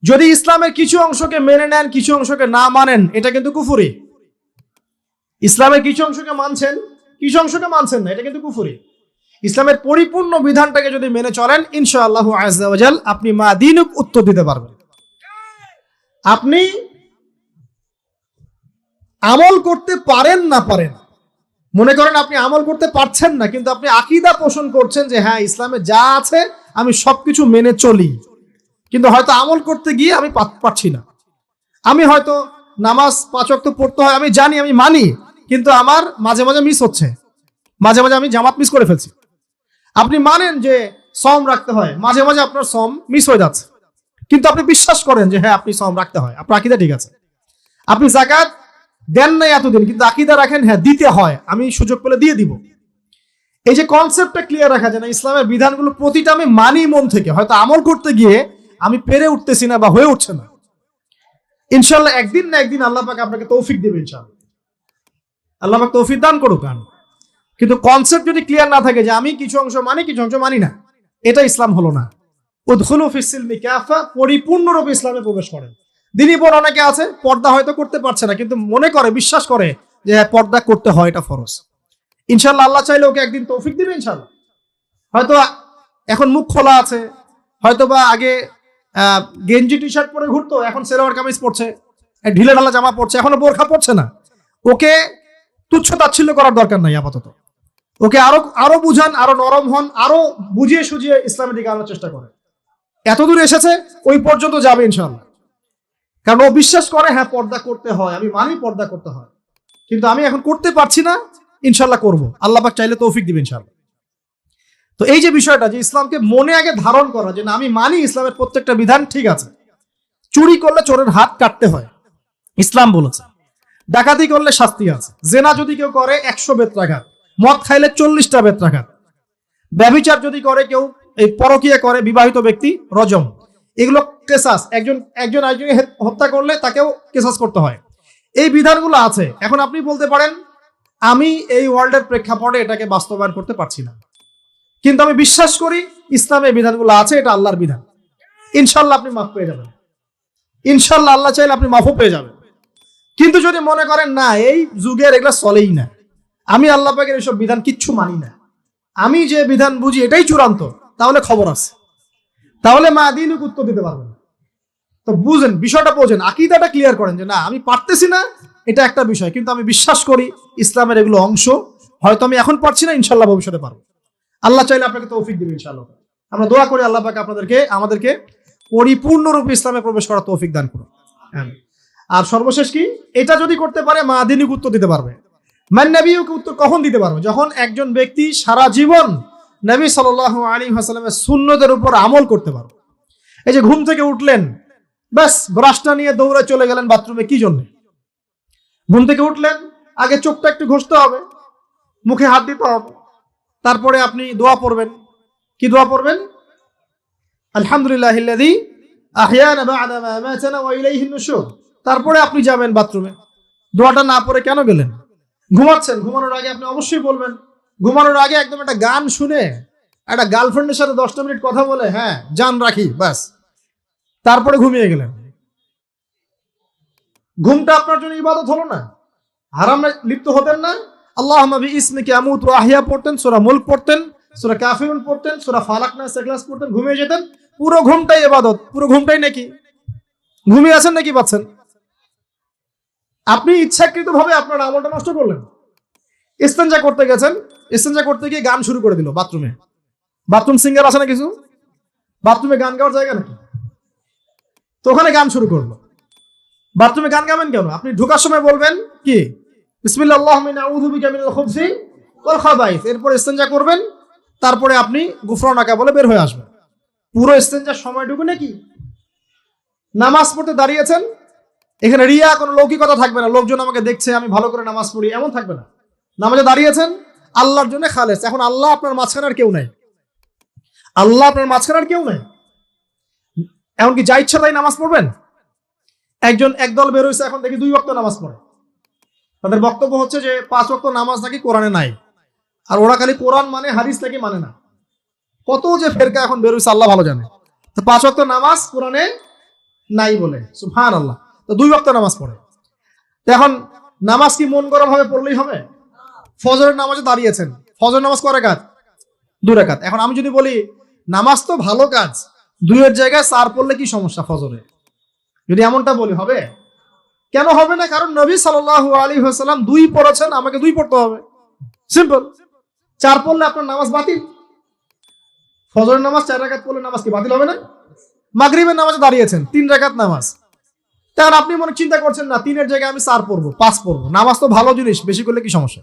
যদি ইসলামের কিছু অংশকে মেনে নেন, কিছু অংশকে না মানেন, এটা কিন্তু কুফরি। ইসলামের কিছু অংশকে মানছেন, কিছু অংশকে মানছেন না, এটা কিন্তু কুফরি। ইসলামের পরিপূর্ণ বিধানটাকে যদি মেনে চলেন, ইনশাআল্লাহ আযজা ওয়া জাল আপনি মা দিনুক উত্তর দিতে পারবেন। আপনি আমল করতে পারেন না পারেন, মনে করেন আপনি আমল করতে পারছেন না, কিন্তু আপনি আকীদা পোষণ করছেন যে হ্যাঁ ইসলামে যা আছে আমি সবকিছু মেনে চলি, কিন্তু হয়তো আমল করতে গিয়ে আমি পারছি না। আমি হয়তো নামাজ 5 ওয়াক্ত পড়তে হয়, আমি জানি, আমি মানি, কিন্তু আমার মাঝে মাঝে মিস হচ্ছে, মাঝে মাঝে আমি জামাত মিস করে ফেলছি। আপনি মানেন যে সওম রাখতে হয়, মাঝে মাঝে আপনার সওম মিস হয়ে যাচ্ছে, কিন্তু আপনি বিশ্বাস করেন যে হ্যাঁ আপনি সওম রাখতে হয়, আপনার আকীদা ঠিক আছে। আপনি যাকাত দেন নাই এতদিন, কিন্তু আকীদা রাখেন হ্যাঁ দিতে হয়, আমি সুযোগ পেলে দিয়ে দিব। এই যে কনসেপ্টটা ক্লিয়ার রাখা যায় না, ইসলামের বিধানগুলো প্রতিটা আমি মানি মন থেকে, হয়তো আমল করতে গিয়ে আমি পেরে উঠতেছি না বা হয়ে উঠছে না। ইনশাআল্লাহ একদিন না একদিন আল্লাহ পাক আপনাকে তৌফিক দেবে, ইনশাআল্লাহ আল্লাহ পাক তৌফিক দান করুক। কিন্তু কনসেপ্ট যদি ক্লিয়ার না থাকে যে আমি কিছু অংশ মানি, কিছু অংশ মানি না, এটা ইসলাম হলো না। উদখুলু ফিস-সিলমি কাফা, পরিপূর্ণরূপে ইসলামে প্রবেশ করেন। দিনই বোন অনেকে আছে পর্দা হয়তো করতে পারছে না, কিন্তু মনে করে, বিশ্বাস করে যে হ্যাঁ পর্দা করতে হয়, এটা ফরজ। ইনশাআল্লাহ আল্লাহ চাইলে ওকে একদিন তৌফিক দিবে ইনশাআল্লাহ। হয়তো এখন মুখ খোলা আছে, হয়তো বা আগে গেঞ্জি টি শার্ট পরে ঘুরতো, এখন সেলোয়ার কামিজ পরছে, ঢিলে ঢালা জামা পরছে, এখনো বোরখা পরছে না। ওকে তুচ্ছ তাচ্ছিল্য করার দরকার নাই আপাতত, ওকে আরো বুঝান, আরো নরম হন, আরো বুঝিয়ে সুঝিয়ে ইসলামের দিকে আনার চেষ্টা করে। এতদূর এসেছে, ওই পর্যন্ত যাবে ইনশাআল্লাহ। কারণ ও বিশ্বাস করে হ্যাঁ পর্দা করতে হয়, আমি মানি পর্দা করতে হয়, কিন্তু আমি এখন করতে পারছি না, ইনশাআল্লাহ করব, আল্লাহ পাক চাইলে তৌফিক দিবেন ইনশাআল্লাহ। তো এই যে বিষয়টা, যে ইসলামকে মনে আগে ধারণ করা, যে না আমি মানি ইসলামের প্রত্যেকটা বিধান ঠিক আছে। চুরি করলে চোরের হাত কাটতে হয়, ইসলাম বলেছে। ডাকাতি করলে শাস্তি আছে, জেনা যদি কেউ করে 100 বেত্রাঘাত, মদ খাইলে 40টা বেত্রাঘাত, ব্যভিচার যদি করে কেউ, এই পরকীয়া করে বিবাহিত ব্যক্তি, রজম। এগুলো কেসাস, একজন একজনকে হত্যা করলে তাকেও কেসাস করতে হয়। এই বিধানগুলো আছে। এখন আপনি বলতে পারেন আমি এই ওয়ার্ল্ডের প্রেক্ষাপটে এটাকে বাস্তবায়ন করতে পারছি না, কিন্তু আমি বিশ্বাস করি ইসলামের বিধানগুলো আছে, এটা আল্লাহর বিধান। ইনশাআল্লাহ আপনি মাফ পেয়ে যাবেন, ইনশাআল্লাহ আল্লাহ চাইলে আপনি মাফও পেয়ে যাবেন। কিন্তু যদি মনে করেন না এই যুগের এগুলো চলেই না, আমি আল্লাহ পাকের এইসব বিধান কিচ্ছু মানি না, আমি যে বিধান বুঝি এটাই চূড়ান্ত, তাহলে খবর আছে, তাহলে মা দিনুক উত্তর দিতে পারবেন। তো বুঝেন, বিষয়টা বোঝেন, আকীদাটা ক্লিয়ার করেন যে না আমি পারতেছি না, এটা একটা বিষয়, কিন্তু আমি বিশ্বাস করি ইসলামের এগুলো অংশ, হয়তো আমি এখন পারছি না, ইনশাআল্লাহ ভবিষ্যতে পারবো। আল্লাহ চাইলে আপনাকে তৌফিক দিবেন ইনশাআল্লাহ। আমরা দোয়া করি আল্লাহ পাক আমাদেরকে পরিপূর্ণরূপে ইসলামে প্রবেশ করার তৌফিক দান করুন। আর সর্বশেষ কি, এটা যদি করতে পারে মা দিনুক উত্তর দিতে পারবে। মান নবিয়ুক উত্তর কখন দিতে পারবে? যখন একজন ব্যক্তি সারা জীবন নবী সাল্লাল্লাহু আলাইহি ওয়াসাল্লামের সুন্নতের উপর আমল করতে পারবে। এই যে ঘুম থেকে উঠলেন, ব্যাস ব্রাশটা নিয়ে দৌড়ে চলে গেলেন বাথরুমে, কি জন্য? ঘুম থেকে উঠলেন, আগে চোখটা একটু ঘষতে হবে, মুখে হাত দিতে হবে, তারপরে আপনি দোয়া পড়বেন। কি দোয়া পড়বেন? আলহামদুলিল্লাহিল্লাযী আহইয়ানা বা'দা মা আমাতানা ওয়া ইলাইহিন নুশুর। তারপরে আপনি যাবেন বাথরুমে। দোয়াটা না পড়ে কেন গেলেন? ঘুমাচ্ছেন, ঘুমানোর আগে আপনি অবশ্যই বলবেন। ঘুমানোর আগে একদম একটা গান শুনে, একটা গার্লফ্রেন্ডের সাথে 10টা মিনিট কথা বলে হ্যাঁ জান রাখি, ব্যাস, তারপরে ঘুমিয়ে গেলেন। ঘুমটা আপনার জন্য ইবাদত হলো না? হারামে লিপ্ত হতেন না? আল্লাহুম্মা বিইসমিকা আমুতু ওয়া আহইয়া পড়তেন, সূরা মুলক পড়তেন, সূরা কাফিরুন পড়তেন, সূরা ফালাক নাস ইখলাস পড়তেন, ঘুমিয়ে যেতেন। পুরো ঘুমটাই ইবাদত, পুরো ঘুমটাই নাকি? ঘুমিয়ে আছেন নাকি পাচ্ছেন? আপনি ইচ্ছাকৃতভাবে আপনার আমলটা নষ্ট করলেন। ইস্তেঞ্জা করতে গেছেন, ইস্তেঞ্জা করতে গিয়ে গান শুরু করে দিল বাথরুমে। বাথরুম সিঙ্গার আছে না কিছু? বাথরুমে গান গাওয়ার জায়গা নাকি? তো ওখানে গান শুরু করলো। বাথরুমে গান গাবেন কেন? আপনি ঢোকার সময় বলবেন কি বিসমিল্লাহ আল্লাহুম্মা ইন্নী আউযু বিকা মিনাল খুবসি ওয়াল খাবাইস, এরপর ইস্তেঞ্জা করবেন, তারপরে আপনি গুফরানাকা বলে বের হয়ে আসবেন। পুরো ইস্তেঞ্জার সময়টুকু নাকি? নামাজ পড়তে দাঁড়িয়েছেন, এখানে রিয়া কোনো লৌকিকতা থাকবে না, লোকজন আমাকে দেখছে আমি ভালো করে নামাজ পড়ি, এমন থাকবে না। নামাজে দাঁড়িয়েছেন আল্লাহর জন্য খালেস। এখন আল্লাহ আপনার মাঝখানে আর কেউ নাই, আল্লাহ আপনার মাঝখানে আর কেউ নাই। এমনকি যা ইচ্ছা তাই নামাজ পড়বেন। একদল বের হয়েছে, এখন দেখি 2 ওয়াক্ত নামাজ পড়ে। তাদের বক্তব্য হচ্ছে যে 5 ওয়াক্ত নামাজ নাকি কোরআনে নাই, আর ওরা খালি কোরআন মানে হাদিস নাকি মানে না। কত যে ফেরকা এখন বের হয়েছে আল্লাহ ভালো জানে। তো 5 ওয়াক্ত নামাজ কোরআনে নাই বলে, সুবহানাল্লাহ। তো 2 ওয়াক্ত নামাজ পড়ে। তো এখন নামাজ কি মন গড়া ভাবে পড়লেই হবে? ফজরের নামাজে দাঁড়িয়েছেন, ফজর নামাজ কয় রাকাত? 2 রাকাত। এখন আমি যদি বলি নামাজ তো ভালো কাজ, 2-এর জায়গায় 4 পড়লে কি সমস্যা ফজরে? যদি এমনটা বলি হবে? কেন হবে না? কারণ নবী সাল্লাল্লাহু আলাইহি ওয়াসাল্লাম 2 পড়েছেন, আমাকে 2 পড়তে হবে, সিম্পল। 4 পড়লে আপনার নামাজ বাতিল। ফজরের নামাজ 4 রাকাত পড়লে নামাজ কি বাতিল হবে না? মাগরিবের নামাজে দাঁড়িয়েছেন 3 রাকাত নামাজ, তাহলে আপনি মনে চিন্তা করছেন না 3-এর জায়গায় আমি 4 পড়বো, 5 পড়বো। নামাজ তো ভালো জিনিস, বেশি করলে কি সমস্যা?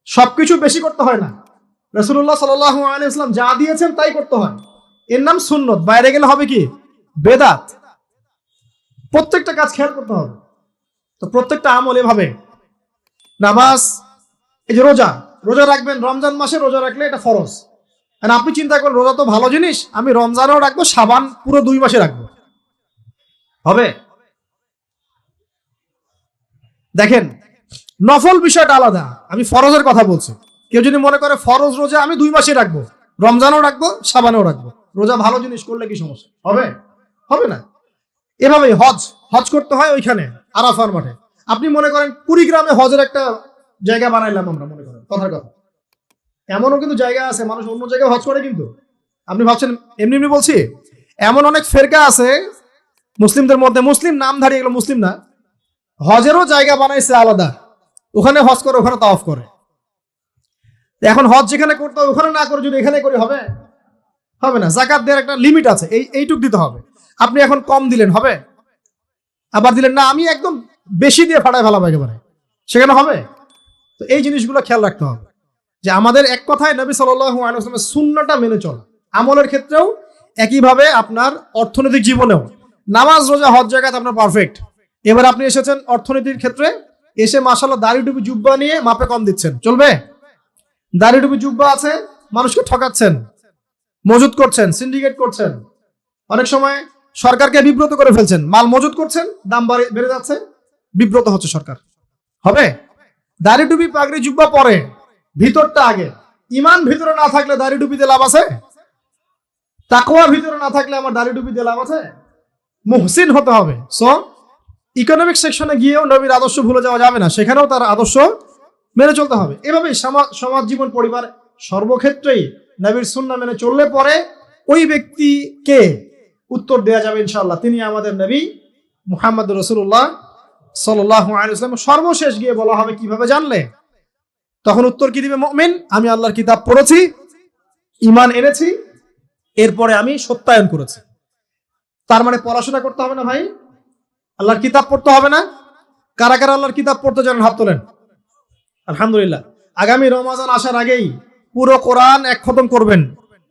সবকিছু বেশি করতে হয় না। রাসূলুল্লাহ সাল্লাল্লাহু আলাইহি ওয়াসাল্লাম যা দিয়েছেন তাই করতে হয়, এর নাম সুন্নত। বাইরে গেলে হবে কি? বেদাত। প্রত্যেকটা কাজ খেয়াল করতে হবে। তো প্রত্যেকটা আমল এভাবে। নামাজ, এই যে রোজা, রোজা রাখবেন রমজান মাসে, রোজা রাখলে এটা ফরজ। আর আপনি চিন্তা করেন রোজা তো ভালো জিনিস, আমি রমজানও রাখবো, শাবান পুরো 2 মাসে রাখবো, হবে? দেখেন, নফল বিষয়টা আলাদা, আমি ফরজের কথা বলছি। কেউ যদি মনে করে ফরজ রোজা আমি 2 মাসে রাখবো, রমজানও রাখবো, শাবানও রাখবো, রোজা ভালো জিনিস করলে কি সমস্যা হবে? হবে না। এভাবেই হজ, হজ করতে হয় ওইখানে আরাফার মাঠে। আপনি মনে করেন কুড়িগ্রামে হজের একটা জায়গা বানাইলাম আমরা, মনে করেন কথার কথা, এমনও কিন্তু জায়গা আছে মানুষ অন্য জায়গায় হজ করে, কিন্তু আপনি ভাবছেন এমনি এমনি বলছি। এমন অনেক ফেরকা আছে মুসলিমদের মধ্যে, মুসলিম নামধারী, এগুলো মুসলিম না, হজেরও জায়গা বানাইছে আলাদা, ওখানে হজ করে, ওখানে তাওয়াফ করে। এখন হজ যেখানে করতে হবে ওখানে না করে যদি এখানে করি হবে? হবে না। যাকাত দেওয়ার একটা লিমিট আছে, এইটুক দিতে হবে। আপনি এখন কম দিলেন হবে, আবার দিলেন না আমি একদম বেশি দিয়ে ফাটায় ফেলাবো একেবারে, সেখানে হবে? তো এই জিনিসগুলো খেয়াল রাখতে হবে যে আমাদের এক কথায় নবী সাল্লাল্লাহু আলাইহি ওয়াসাল্লামের সুন্নাহটা মেনে চলা। আমলের ক্ষেত্রেও একইভাবে, আপনার অর্থনৈতিক জীবনেও। নামাজ, রোজা, হজ, জাকাত আপনার পারফেক্ট। এবার আপনি এসেছেন অর্থনীতির ক্ষেত্রে, এসে মাশাআল্লাহ দাড়ি টুপি জুব্বা নিয়ে মাপে কম দিচ্ছেন, চলবে? দাড়ি টুপি জুব্বা আছে, মানুষকে ঠকাচ্ছেন, মজুদ করছেন, সিন্ডিকেট করছেন, অনেক সময় সরকারকে বিব্রত করে ফেলছেন, মাল মজুদ করছেন, দাম বেড়ে যাচ্ছে, বিব্রত হচ্ছে সরকার, হবে? দাড়ি টুপি পাগড়ি জুব্বা পরে, ভিতরটা আগে। ইমান ভিতরে না থাকলে দাড়ি টুপিতে লাভ আছে? তাকওয়া ভিতরে না থাকলে আমার দাড়ি টুপিতে লাভ আছে? মুহসিন হতে হবে। সো ইকোনমিক সেকশনে গিয়েও নবীর আদর্শ ভুলে যাওয়া যাবে না, সেখানেও তার আদর্শ মেনে চলতে হবে। এভাবেই সমাজ জীবন, পরিবার, সর্বক্ষেত্রেই নবীর সুন্নাহ মেনে চললে পরে ওই ব্যক্তিকে উত্তর দেওয়া যাবে ইনশাআল্লাহ, তিনি আমাদের নবী মুহাম্মদ রাসূলুল্লাহ সাল্লাল্লাহু আলাইহি ওয়াসাল্লাম। সর্বশেষ গিয়ে বলা হবে কিভাবে জানলে? তখন উত্তর কি দিবে মুমিন? আমি আল্লাহর কিতাব পড়েছি, ঈমান এনেছি, এরপরে আমি সত্যায়ন করেছি। তার মানে পড়াশোনা করতে হবে না ভাই? আল্লাহর কিতাব পড়তে হবে না? কারা কারা আল্লাহর কিতাব পড়তে জানেন হাত তোলেন। আলহামদুলিল্লাহ। আগামী রমজান আসার আগেই পুরো কোরআন এক খতম করবেন,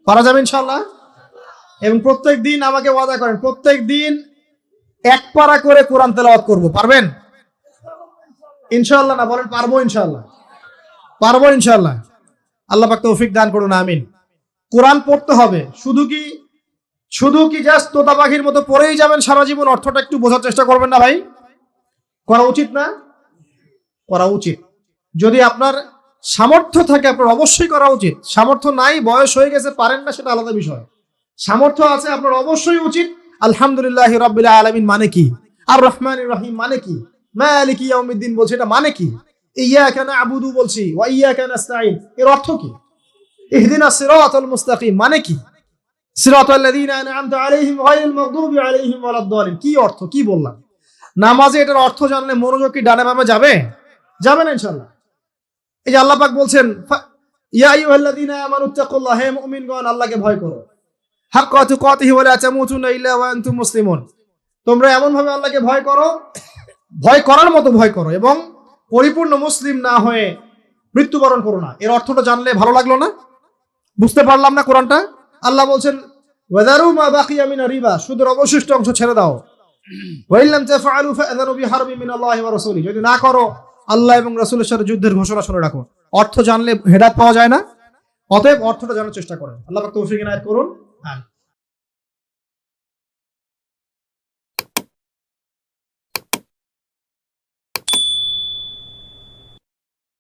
পারা যাবে ইনশাআল্লাহ। এবং প্রত্যেক দিন আমাকে ওয়াদা করেন, প্রত্যেক দিন 1 পারা করে কোরআন তেলাওয়াত করব, পারবেন ইনশাআল্লাহ? না বলেন পারবো ইনশাআল্লাহ? পারবো ইনশাআল্লাহ। আল্লাহ পাক তৌফিক দান করুন, আমিন। কোরআন পড়তে হবে, শুধু কি জাস্ট তোতা পাখির মতো পড়েই যাবেন সারা জীবন? অর্থটা একটু বোঝার চেষ্টা করবেন না ভাই? করা উচিত না? করা উচিত। যদি আপনার সামর্থ্য থাকে আপনার অবশ্যই করা উচিত। সামর্থ্য নাই, বয়স হয়ে গেছে, পারেন না, সেটা আলাদা বিষয়। সামর্থ্য আছে আপনার অবশ্যই উচিত। আলহামদুলিল্লাহি রাব্বিল আলামিন মানে কি? আর রহমানির রহিম মানে কি? মালিকি ইয়াউমিদ্দিন বলছে, এটা মানে কি? ইয়াকা না'বুদু বলছি, ওয়া ইয়াকা নাস্তাঈন, এর অর্থ কি? ইহদিনাস সিরাতাল মুস্তাকিম মানে কি? সিরাতাল লাযীনা আন'আমতা আলাইহিম গায়রিল মাগদুবি আলাইহিম ওয়ালাদ-দালিন, কি অর্থ? কি বললাম? নামাজে এটার অর্থ জানলে মনোযোগ কি ডানে বামে যাবে? যাবে না ইনশাআল্লাহ। এই যে আল্লাহ পাক বলছেন, ইয়া আইয়ুহাল্লাযীনা আমানুত্তাকুল্লাহ, হে মুমিনগণ আল্লাহকে ভয় করো, হাক্কা তুকাতিহি ওয়া লা তামুতুন্না ইল্লা ওয়া আনতুম মুসলিমুন, তোমরা এমন ভাবে আল্লাহকে ভয় করো, ভয় করার মতো ভয় করো, এবং পরিপূর্ণ মুসলিম না হয়ে মৃত্যুবরণ করো না। এর অর্থটা জানলে ভালো লাগলো না? বুঝতে পারলাম না কোরআনটা? আল্লাহ বলছেন ওয়াযারু মা বাকিয়া মিনার রিবা, সুদের অবশিষ্ট অংশ ছেড়ে দাও। ওয়া ইল্লাম তাফআলু ফাআযানু বিহারবিন মিনাল্লাহি ওয়া রাসূলিহি, যদি না করো আল্লাহ এবং রাসূলের সাথে যুদ্ধের ঘোষণা শুনে রাখো। অর্থ জানলে হেদায়েত পাওয়া যায় না? অতএব অর্থটা জানার চেষ্টা করেন। আল্লাহ পাক তৌফিক ইনায়াত করুন।